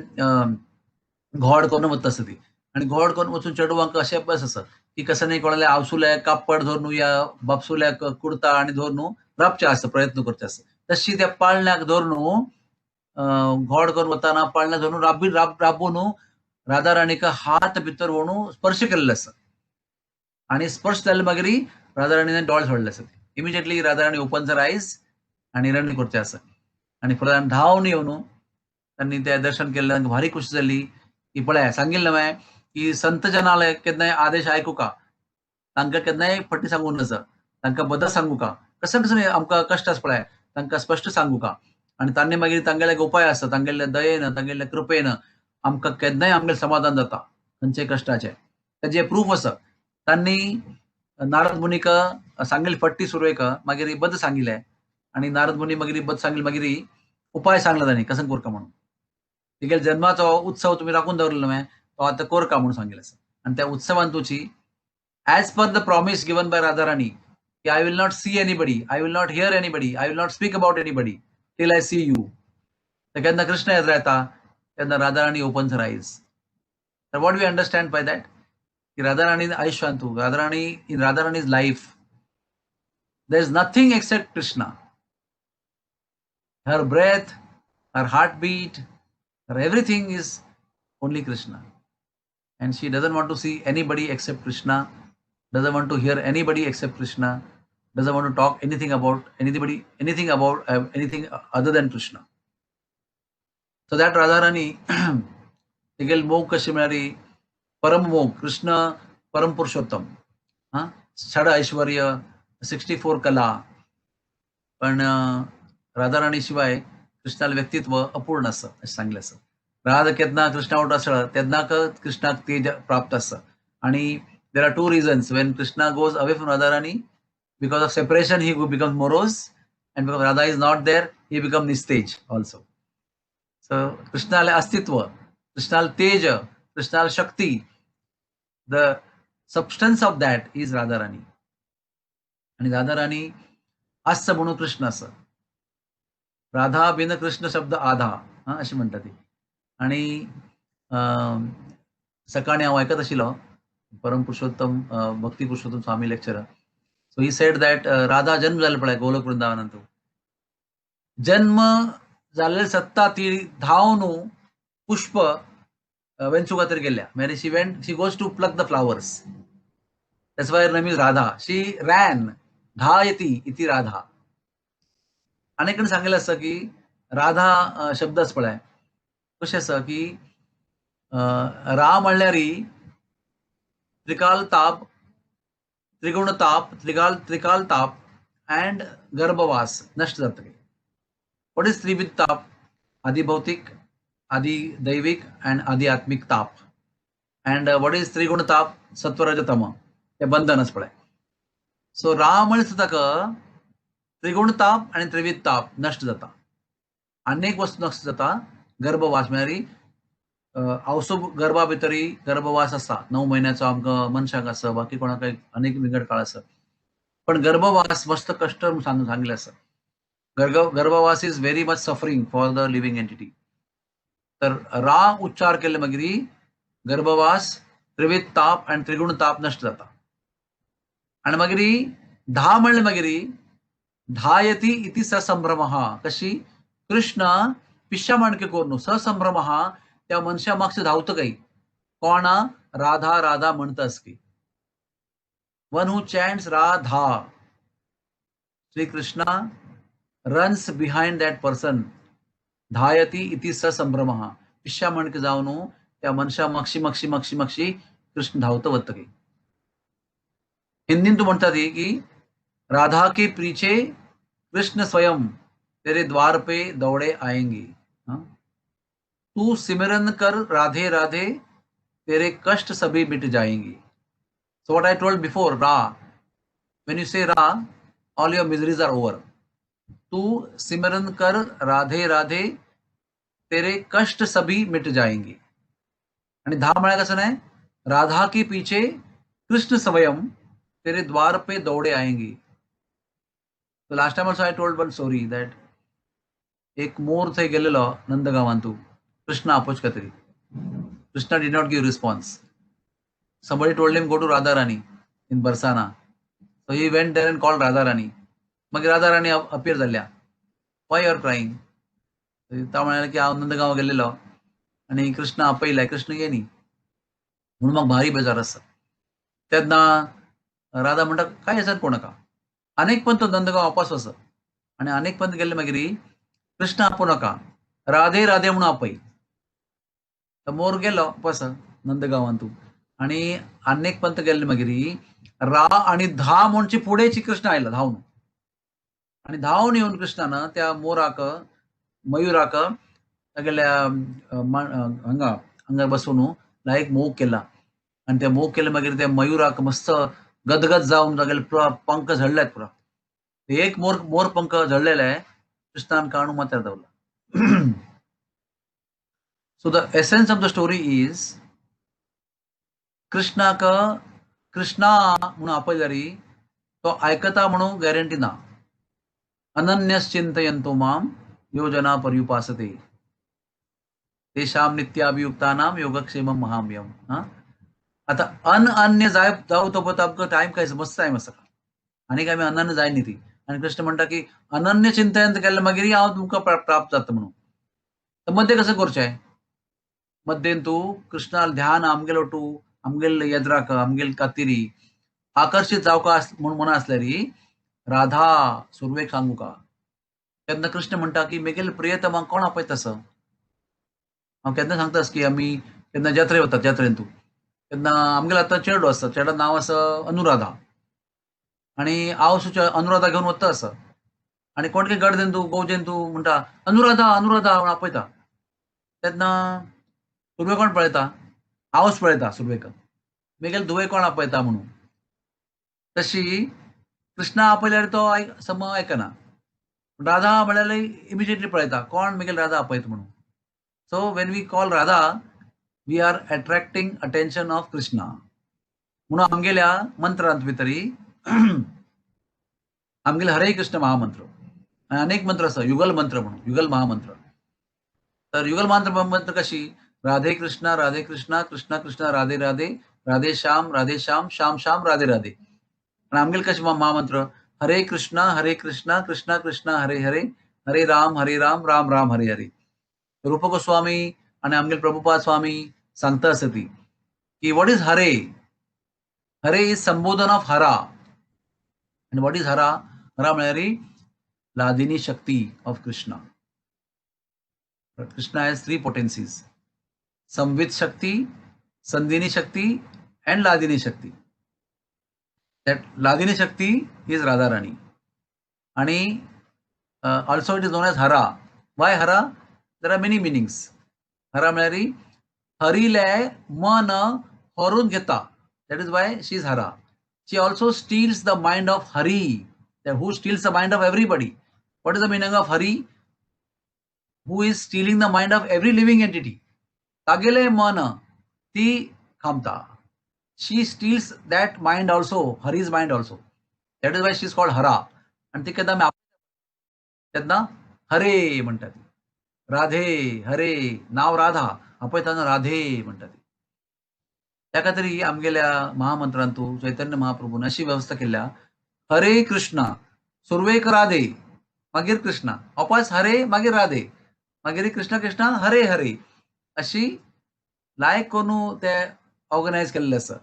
घोड करून वता आसता ती आनी घोड करून वचून चेडवांक अशें अभ्यास आसा की कसं नाही कोणाला आवसुल्याक कापड धरून या बापसुल्याक कुर्ता आणि धरून राबचे आसता प्रयत्न करचे आसता तशी त्या पाळण्याक धरून घोड करून वताना पाळण्या धरून राबून राधा राणीक हात भितर व्हरून स्पर्श केल्लो आसा आणि स्पर्श जाले मागीर राधा राणीने डोळे सोडले आसात इमिजिएटली राधा राणी ओपन्स हर आयज आणि रन करचे आसा आणि फुडें धांवन येवन त्यांनी ते दर्शन केलें तांकां भारी खुशी जाली की पळय सांगिल्लें हांवें की संत जनाले केन्नाय आदेश आयकूं का तांकां केन्नाय फटी सांगूं नजा तांकां बदल सांगूं का कसं कसं आमकां कश्ट आसा पळय तांकां स्पश्ट सांगूं का आणि तांणी मागीर तांगेले एक उपाय आसा तांगेले दयेन तांगेले कृपेन आमकां केन्नाय आमगेलें समाधान जाता खंयच्याय कश्टाचें तेजे प्रूफ आसा तांणी नारद मुनीक सांगिल्ली फट्टी सुरवेक मागीर बद सांगिल्लें आणि नारद मुनी मागीर बद सांगिल्लें मागीर उपाय सांगला तांणी कसं करता म्हणून तिगेल्या जन्माचो उत्सव तुम्ही राखून दवरलो न्हय तो आतां करता म्हणून सांगिल्लें आसा आनी त्या उत्सवान तुची as per the promise given by Radha Rani की I will not see anybody I will not hear anybody I will not speak about anybody till I see you तर केन्ना कृष्ण येत राहता तेन्ना राधा राणी ओपन्स हर आयज तर what we understand by that की राधा राणी आयुष्यांत Radha Rani in Radha Rani's life there is nothing except Krishna her breath, her heartbeat, her everything is only Krishna. And she doesn't want to see anybody except Krishna, doesn't want to hear anybody except Krishna, doesn't want to talk anything about anything other than Krishna. So that Radharani, तिगेल मोग कशी मिळाली परम मोग कृष्ण परम पुरुषोत्तम षड ऐश्वर्य 64 कला पण राधाराणी शिवाय कृष्णाला व्यक्तित्व अपूर्ण असं अशें सांगिल्लें आसा राधा केन्ना कृष्णा वांगडा आसता तेन्नाक कृष्णाक तेज प्राप्त आसता आणि there are 2 reasons when Krishna goes away from Radharani because of separation he becomes morose and because Radha is not there he becomes nistej also. So कृष्णाला अस्तित्व कृष्णाला तेज कृष्णाला शक्ती the substance of that is Radharani आणि राधाराणी आसता म्हणून कृष्ण आसा राधा बिन कृष्ण शब्द आधा अशी म्हणतात ती आणि सकाळी हांव आयकत आशिल्लो Param Purushottam Bhakti Purushottam Swami lecturer so he said that Radha जन्म जालो पळय गोलोक वृंदावनांत जन्म जाल्ले सत्ता ती धांवन पुष्प वेंचूक खातीर गेल्या मागीर she goes to pluck the flowers that's why name is Radha she ran धायती इति राधा अनेक कडेन सांगिल्लें आसा की राधा शब्द आसा पळय कशें आसा की रा म्हणल्यार त्रिकाल ताप त्रिगुण ताप त्रिकाल ताप अँड गर्भवास नष्ट जातले व्हॉट इज त्रिविध ताप आदि भौतिक आदि दैविक अँड आध्यात्मिक ताप अँड व्हॉट इज त्रिगुण ताप सत्वरजतम ते बंधन आसा पळय सो रा म्हणटा ताका त्रिगुण ताप आणि त्रिविध ताप नष्ट जाता अनेक वस्तू नष्ट जाता गर्भवास म्हळ्यार आवसो गर्भा भितरी गर्भवास आसा 9 महिन्याचो आमकां मनशाक आसा बाकी कोणाक अनेक विंगड काळ आसा पण गर्भवास मस्त कष्ट सांगिल्लें आसा garbhavas is very much suffering for the living entity तर रा उच्चार केले मागीर गर्भवास त्रिविध ताप आणि त्रिगुण ताप नष्ट जाता आणि मागीर धा म्हणले मागीर धायती इति ससंभ्रम कशी कृष्ण पिश्या माणके करून ससंभ्रम त्या मनशा मागचे धावत काही कोणा राधा राधा म्हणतास की one who chants Radha Shri Krishna runs behind that person धायती इति ससंभ्रम पिश्या माणके जावन त्या मनशा मागशी मागशी मागशी मागशी कृष्ण धावत वत काही हिंदीन तू म्हणतात की राधा के पीछे कृष्ण स्वयं तेरे द्वार पे दौड़े आएंगे तू सिमरन कर राधे राधे तेरे कष्ट सभी मिट जाएंगे so what I told before Ra when you say Ra all your miseries are over तू सिमरन कर राधे राधे तेरे कष्ट सभी मिट जाएंगे आणि धा म्हळ्यार कसं नाही राधा के पीछे कृष्ण स्वयं तेरे द्वार पे दौड़े आएंगे. So last time also I told one story that एक मोर थंय गेलेलो नंदगावांतू कृष्ण आपोच खातीर Krishna did not give response. Somebody told him, go to Radharani in Barsana. So he went there and called Radharani. मग Radharani appear झाल्या. Why you are crying? त्या म्हणाले की नंदगाव गेलेलो आणि कृष्ण आपयलाय, कृष्ण ये नी म्हणून मग भारी बेजार आसा. तेन्ना राधा म्हणटा काय येसात कोणाका. अनेक पंत नंदगाव वापस वच आणि अनेक पंत गेले मागीर कृष्ण आपू नका, राधे राधे म्हणून आपय. तर मोर गेलो वापस नंदगावांतू आणि अनेक पंत गेले मागीर रा आणि धा म्हणची फुडेची कृष्ण आयला धांवन आणि धांवन येवन कृष्णानं त्या मोराक मयुराक तागेल्या हांगा हांगा बसून लायक मोग केला आणि ते मोग केले मागीर त्या मयुराक मस्त गदगद जावन तागेले पंख झडल्यात पुरा. एक मोर पंख झडलेले कृष्णान काणू माथ्यार दवरला. So the essence of the story is कृष्णाक कृष्णा म्हणून आपयल्यारी तो आयकता म्हणून गॅरंटी ना. अनन्यश्चिंतयन्तो माम योजना पर्युपासते तेषां नित्याभियुक्तानां योगक्षेमं महाम्यम. आता अन्य जाऊ तो आमकां टाइम काय मस्त टाइम आसा आनीक आमी अनन्य जाय न्ही ती. आणि कृष्ण म्हणटा की अनन्य चिंतन केले मागीर हांव तुमकां प्राप्त जाता म्हणून. तर मध्ये कसं करचें? मध्येन तूं कृष्णाल ध्यान आमगेलो तूं आमगेल येद्राक आमगेल कातिरी आकर्षित जावका म्हणून आसल्यारी राधा सुरवेक सांगू का. तेन्ना कृष्ण म्हणटा की मेगेल प्रियतमाक कोण आपयता तसं. हांव केन्ना सांगता की आमी केन्ना जात्रे वतात, जात्रेन तूं तेन्ना आमगेलो आतां चेडो आसा, चेडा नांव आसा अनुराधा आणि हांव अनुराधा घेवन वता आसा आणि कोणके गर्देन तूं गोवजेन तूं म्हणटा अनुराधा अनुराधा म्हणून आपयता. तेन्ना सुरवे कोण पळयता? हांवच पळयता सुरवेक. मेगेल धुवे कोण आपयता म्हणून. तशी कृष्णा आपयल्यार तो आयकना. राधा म्हळ्यार इमिजिएटली पळयता कोण मेगेल राधा आपयता म्हणून. So when we call Radha we are attracting attention of Krishna. म्हणून आमगेल्या मंत्रांत भितरी आमगेले हरे कृष्ण महामंत्र आणि अनेक मंत्र आसा युगल मंत्र म्हणून, युगल महामंत्र. तर युगल मंत्र कशी राधे कृष्णा कृष्णा कृष्णा राधे राधे राधे श्याम श्याम श्याम राधे राधे. आणि आमगेल कशी महामंत्र हरे कृष्णा कृष्णा कृष्णा हरे हरे हरे राम राम राम हरे हरे. रूप गोस्वामी आणि आमगेल प्रभुपाद स्वामी सांगता आसती की व्हॉट इज हरे. हरे इज संबोधन ऑफ हरा. आणि व्हॉट इज हरा? हरा म्हळ्यार hladini shakti of Krishna. Krishna has three potencies: Samvit Shakti, Sandhini Shakti, and Ladini Shakti. That Ladini Shakti is Radharani. And also it is known as Hara. Why Hara? There are many meanings. Hara Mary, Harile Mana Horun Geta. That is why she is Hara. She also steals the mind of Hari. That who steals the mind of everybody. What is the meaning of Hari? Who is stealing the mind of every living entity. Tagele mana ti khamta. She steals that mind also, Hari's mind also. That is why she is called Hara. And ती केदा तेन्ना हरे म्हणटा ती. राधे हरे नाव राधा आपयताना राधे म्हणटा ती. त्या खातीर आमगेल्या महामंत्रांतू चैतन्य महाप्रभून अशी व्यवस्था केल्या हरे कृष्णा सुरवेक राधे मागीर कृष्णा वापस हरे मागीर राधे मागीर कृष्ण कृष्ण हरे हरे अशी लायक करून ते ऑर्गनायज केल्ले आसा.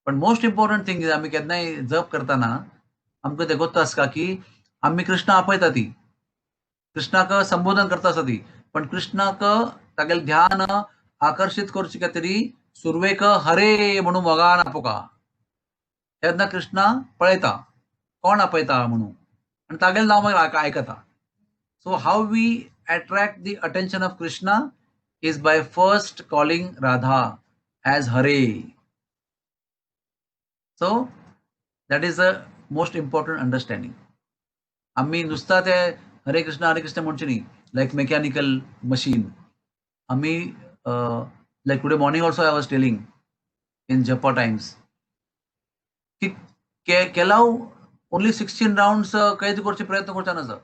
पण मोस्ट इम्पॉर्टंट थिंग इज आमी केन्नाय जप करतना आमकां ते गोत्ता आसता की आमी कृष्ण आपयता ती कृष्णाक संबोधन करता आसा ती पण कृष्णाक तागेलें ध्यान आकर्षित करचे खातीर सुरवेक हरे म्हणून मोगान आपोवका. तेन्ना कृष्णा पळयता कोण आपयता म्हणून आनी तागेलें नांव मागीर आयकता. So how we attract the attention of Krishna is by first calling Radha as Hare. So that is the most important understanding. आम्ही नुसता ते हरे कृष्ण म्हणची न्ही like mechanical machine. आम्ही like today morning also I was telling in Japa times की केलाव only 16 rounds कैद करचे प्रयत्न करता नजा.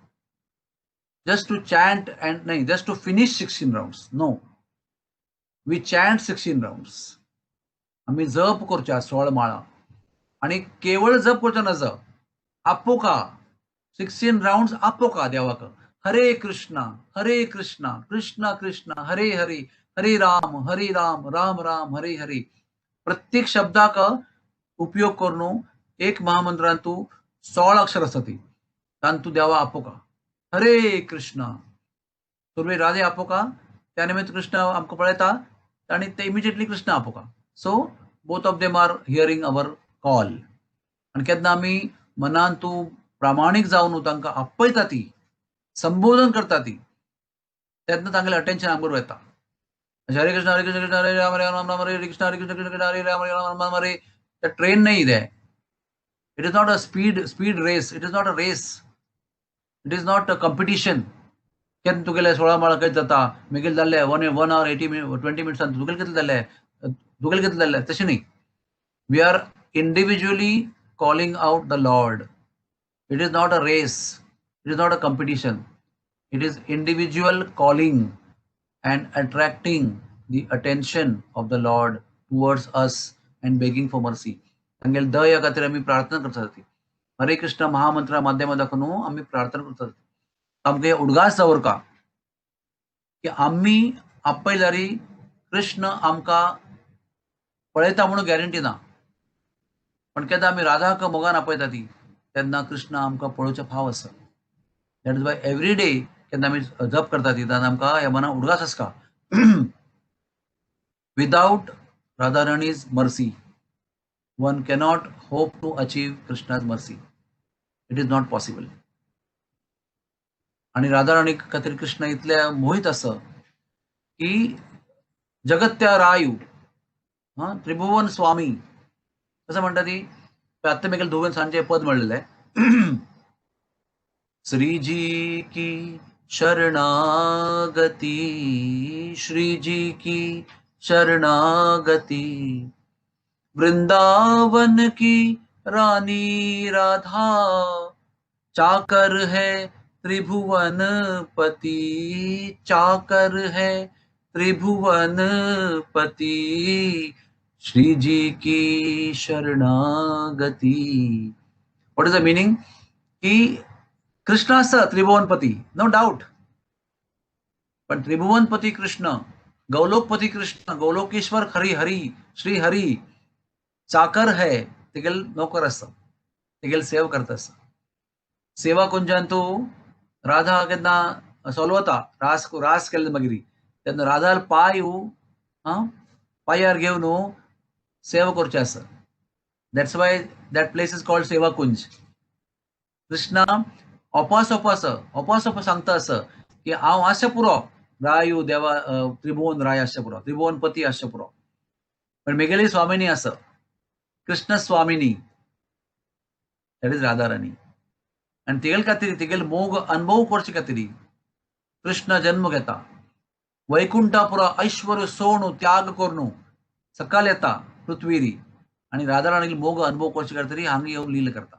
Just to chant and just to finish 16 rounds. No. We chant 16 rounds. आम्ही जप करच्या 16 माळा आणि केवळ जप करच्या नज आपोका 16 राउंड्स आपोका देवाक. हरे कृष्णा कृष्णा कृष्णा हरे हरे, हरे राम राम राम हरे हरे. प्रत्येक शब्दाक उपयोग करून एक महामंत्रान तू 16 अक्षर असतात ती तू देवा आपोका हरे कृष्णा. सुरवे राधे आपोका त्या निमित्त कृष्ण आमकां पळयता आणि ते इमिजिएटली कृष्ण आपोका. So both of them are hearing our call. आणि केन्ना आमी मनान तू प्रामाणीक जावन तांकां आपयता ती संबोधन करता ती तेन्ना तांगेलें अटेन्शन आमकां येता. हरे कृष्ण हरे राम हरे कृष्ण कृष्ण कृष्ण हरे राम राम हरे. त्या ट्रेन नाही ಇದೆ. It is not a speed race. It is not a race. It is not a competition. केन्ना तुगेले 16 माळा कशें जाता मेगेल जाल्ले 1 hour 80 minutes 20 minutes तुगेले कितले जाल्ले तुगेले कितले जाल्ले तशें न्ही. We are individually calling out the Lord. It is not a race. It is not a competition. It is individual calling and attracting the attention of the Lord towards us and begging for mercy. तांगेले दया खातीर आमी प्रार्थना करतात. हरे कृष्ण महामंत्रा माध्यमा दाखोवन आमी प्रार्थना करतात. आमकां हे उडगास दवरका की आमी आपयल्यारी कृष्ण आमकां पळयता म्हणून गॅरंटी ना. पण केन्ना आमी राधाक मोगान आपयता ती तेन्ना कृष्ण आमकां पळोवचे फाव आसा. That is why every day केन्ना आमी जप करता ती तेन्ना आमकां ह्या मनाक उडगास आसता. Without Radharani's mercy, one cannot hope to achieve Krishna's mercy. It is not possible. आणि राधाराणी खातीर कृष्ण इतले मोहित आसा की जगत्या रायू त्रिभुवन स्वामी कसं म्हणटा ती आत्ता मेगेल धुवन सांजे पद म्हणलेले श्रीजी की शरणागती श्रीजी की शरणागती वृंदावन की रानी राधा चाकर है त्रिभुवन पति चाकर है त्रिभुवन पति श्री जी की शरणागति. व्हाट इज द मीनिंग की कृष्ण असं त्रिभुवनपती नो डाउट पण त्रिभुवनपती कृष्ण गौलोकपती कृष्ण गौलोकेश्वर हरी हरी श्री हरी चाकर है तेगेल नोकर आसा तेगेल सेव करता आसा. सेवा कुंजान तू राधा केन्ना सोलवता रास केले मागीर तेन्ना राधार पाय पायार घेवन सेवा करचे आसा. That's why that place is called सेवा कुंज. कृष्णा ओपास सांगता आसा की हांव आसचें पुरो रायू देवा त्रिभुवन राय आसचें पुरो त्रिभुवनपती आसचें पुरो. पण मेगेली स्वामिनी आसा कृष्ण स्वामिनी दॅट इज राधाराणी. आणि तेगेल खातीर तेगेल मोग अनुभव करचे खातीर कृष्ण जन्म घेता वैकुंठापुरा ऐश्वर्य सोडून त्याग करून सकाळ येता पृथ्वीरी आणि राधाराणी मोग अनुभव करचे खातीर हांगा येवन लील करता.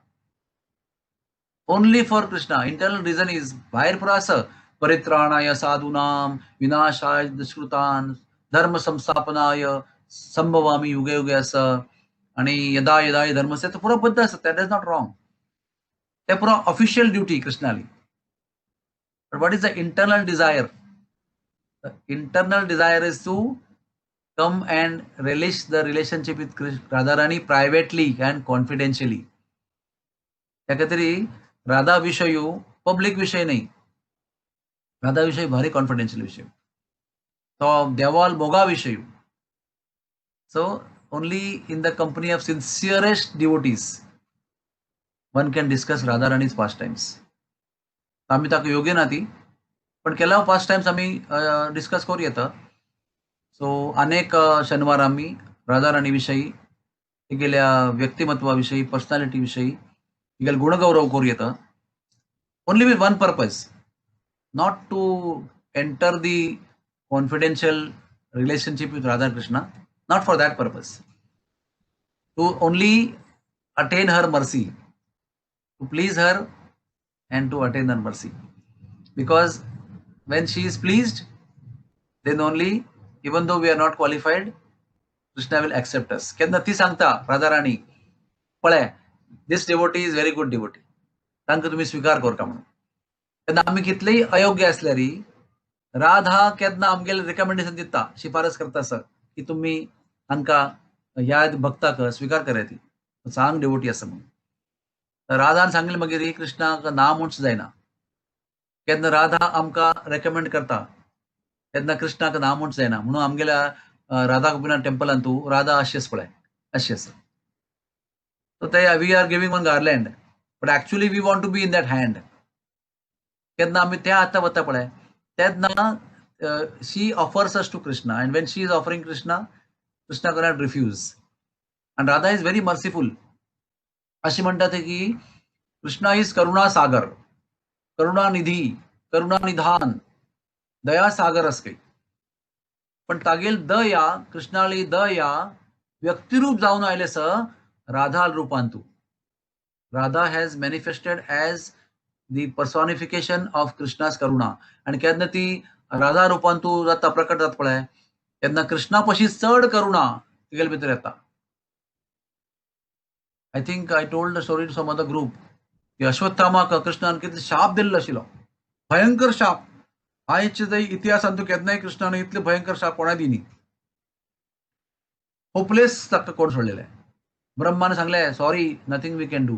Only for Krishna. Internal reason is भायर पुरो आसा परित्राणाय साधूनाम विनाशाय दुष्कृतान धर्म संस्थापनाय संभवामी युगे युगे आसा आणि यदा यदा धर्मस्य तो पुरो बद्ध आसा. That is not wrong. ते पुरो official duty Krishnali. But what is the internal desire? The internal desire is to come and relish the relationship with Radharani privately and confidentially. त्या खातीर राधा विषय पब्लिक विषय नाही. राधा विषय भारी कॉन्फिडेन्शियल विषय तो देवाल मोगा विषय. So only in the company of sincerest devotees one can discuss Radharani's pastimes. आम्ही ताका योग्य ना ती पण केला पास्ट टाइम्स आम्ही डिस्कस करू येता. सो अनेक शनिवार आम्ही राधाराणी विषयी गेल्या व्यक्तिमत्वाविषयी पर्सनॅलिटी विषयी गेल्या गुणगौरव करू येता. Only with one purpose not to enter the confidential relationship with Radha Krishna. Not for that purpose. To only attain her mercy to please her and to attain her mercy, because when she is pleased then only even though we are not qualified, Krishna will accept us. केन्ना ती सांगता राधा राणी, पळय this devotee is very good devotee, तांकां तुम्ही स्वीकार करता म्हणून. तेन्ना आमी कितलेय अयोग्य असल्यारी राधा केन्ना आमगेले रिकमेंडेशन दिता, शिफारस करता सर की तुम्ही तांकां ह्या भक्ताक स्वीकार करात, ती चांग डिवोटी आसा म्हणून. राधान सांगलें मागीर कृष्णाक ना म्हणूच जायना. केन्ना राधा आमकां रेकमेंड करता तेन्ना कृष्णाक ना म्हणूच जायना. म्हणून आमगेल्या राधा गोपीनाथ टेम्पलान तूं राधा अशेंच पळय, अशें आसा. सो ते we are giving one garland, but actually we want to be in that hand. केन्ना आमी त्या हाता वता पळय तेन्ना she offers us to Krishna, and when she is offering Krishna, Krishna cannot refuse. And Radha is very merciful. अशी म्हणतात की कृष्णा इज करुणा सागर, करुणानिधी, करुणानिधान, दया सागर असं काही. पण तागेल दया, कृष्णाली दया व्यक्तिरूप जाऊन आयले स राधा रूपांतू. Radha has manifested as the personification of Krishna's karuna. आणि केन्ना ती राधा रूपांतू जाता प्रकट जाता पळय तेन्ना कृष्णा पशी चड करुणा तिगेले भितर येता. I think I told the story to some other group की अश्वत्थामाक कृष्णान कितले शाप दिल्लो आशिल्लो, भयंकर शाप. आयच्या जर इतिहासान तू केन्नाय कृष्णान इतले भयंकर शाप कोणा दिनी. होपलेस ताका कोण सोडलेले. ब्रह्मान सांगले sorry nothing we can do.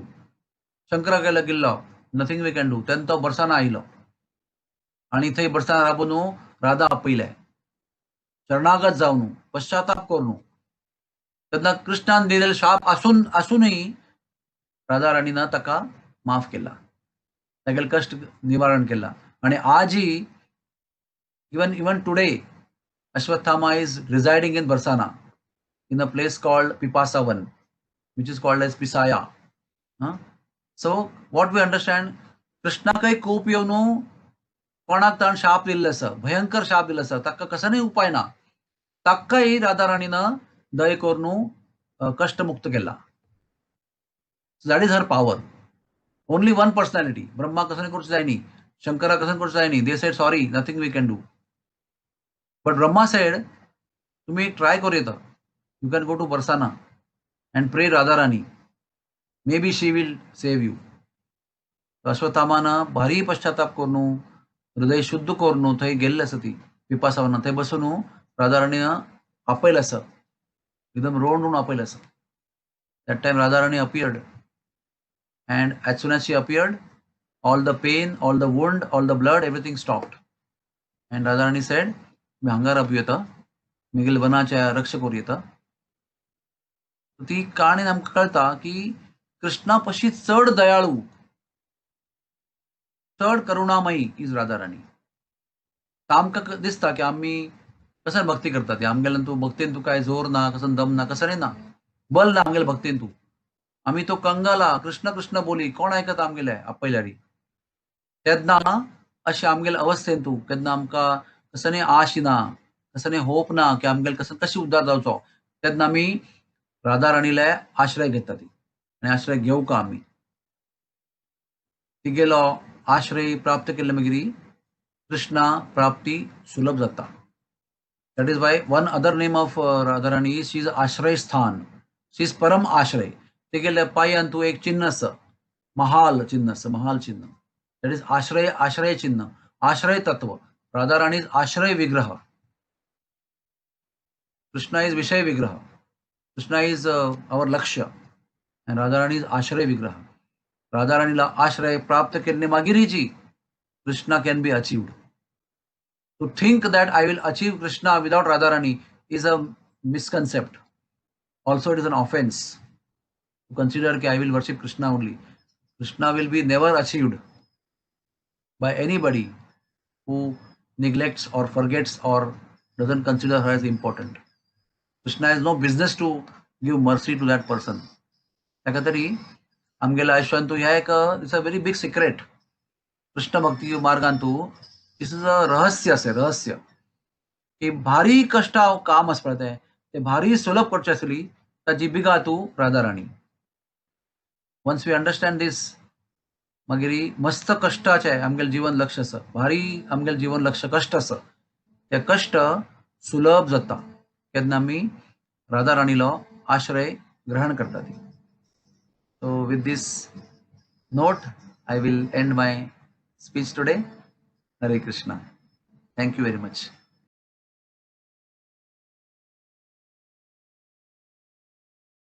शंकराक गेल्लो नथिंग वी कॅन डू. तेन्ना तो बरसाना आयलो आणि थंय बरसाना राबून राधा आपयले, शरणागत जावन पश्चाताप करून. तेन्ना कृष्णान दिलेले शाप आसूनय राधा राणीनं ताका माफ केला, तागेले कष्ट निवारण केला. आणि आजही even today Ashwatthama is residing in Barsana in a place called Pipasavan, which is called as Pisaya. So what we understand, Krishna काही खूप येवन कोणाक ताण शाप दिल्ले आसा, भयंकर शाप दिल्ले आसा, ताका कसनय उपाय ना. ताकाय राधा राणीनं दय करून कष्टमुक्त केला. That is her power. Only one personality. Brahma कसं करूच जायनी, शंकरा कसं करूच जायनी. They said sorry nothing we can do. But Brahma said तुम्ही ट्राय करू येता, you can go to Barsana and pray Radha Rani, may be she will save you. अश्वत्थामान भारी पश्चाताप करून हृदय शुद्ध करून थंय गेल्ले आसा ती पिपासावना. थंय बसून राधा राणीनं आपयलें आसा, एकदम रोवून आपयलें आसा. That time Radha Rani appeared, and as soon as she appeared, all the pain, all the wound, all the blood, everything stopped. And Radha Rani said, मी हांगार अपू येता, मिगेल वनाच्या रक्षक करू येता. ती काणीन आमकां कळटा की कृष्णा पशी चड दयाळू, चड करुणामयी इज राधा राणी. आमकां दिसता की आमी कसं भक्ती करता ती आमगेल्यान तू भक्तीन तू काय जोर ना, कसं दम ना, कसं ना, बल ना आमगेल्या भक्तीन तू. आम्ही तो कंगाला कृष्ण कृष्ण बोली कोण ऐकत आमगेले आपयल्यारी. तेन्ना अशें आमगेल्या अवस्थेन तू केन्ना आमकां कसनय आश ना, कसनय होप ना की आमगेले कशी उद्धार जावचो. तेन्ना आमी राधा राणीले आश्रय घेता ती, आनी आश्रय घेवका आमी. तिगेलो आश्रय प्राप्त केले मागीर कृष्णा प्राप्ती सुलभ जाता. That is why one other name of Radha Rani is she is आश्रय स्थान. शी इज परम आश्रय. तेगेल्या पांयान तू एक चिन्ह आसा, महाल चिन्ह आसा, महाल चिन्ह. दॅट इज आश्रय, आश्रय चिन्ह, आश्रय तत्व. राधा राणी इज आश्रय विग्रह. Krishna is vishaya vigraha. Krishna is our lakshya and Radha Rani is ashraya vigraha. Radha राणीला आश्रय प्राप्त केले मागीरची Krishna can be achieved. To think that I will achieve Krishna without Radharani is a misconcept. Also, it is an offense to consider that I will worship Krishna only. Krishna will be never achieved by anybody who neglects or forgets or doesn't consider her as important. Krishna has no business to give mercy to that person. ताका तरी आमगेल्या आयुष्यान तू ह्या एक it's a very big secret. Krishna भक्ती मार्गान तू दिस is अ रहस्य असे रहस्य की भारी कष्ट काम आस पळय ते भारी सुलभ करचे आसली ताची बिगा तू राधा राणी. वन्स वी अंडरस्टँड दिस मागीर मस्त कष्टाचे आमगेले जीवन लक्ष आसा, भारी आमगेले जीवन लक्ष कष्ट आसा. ते कष्ट सुलभ जाता केन्ना आमी राधा राणीलो आश्रय ग्रहण करता ती. So with this note, I will end my speech today. Hare Krishna. Thank you very much.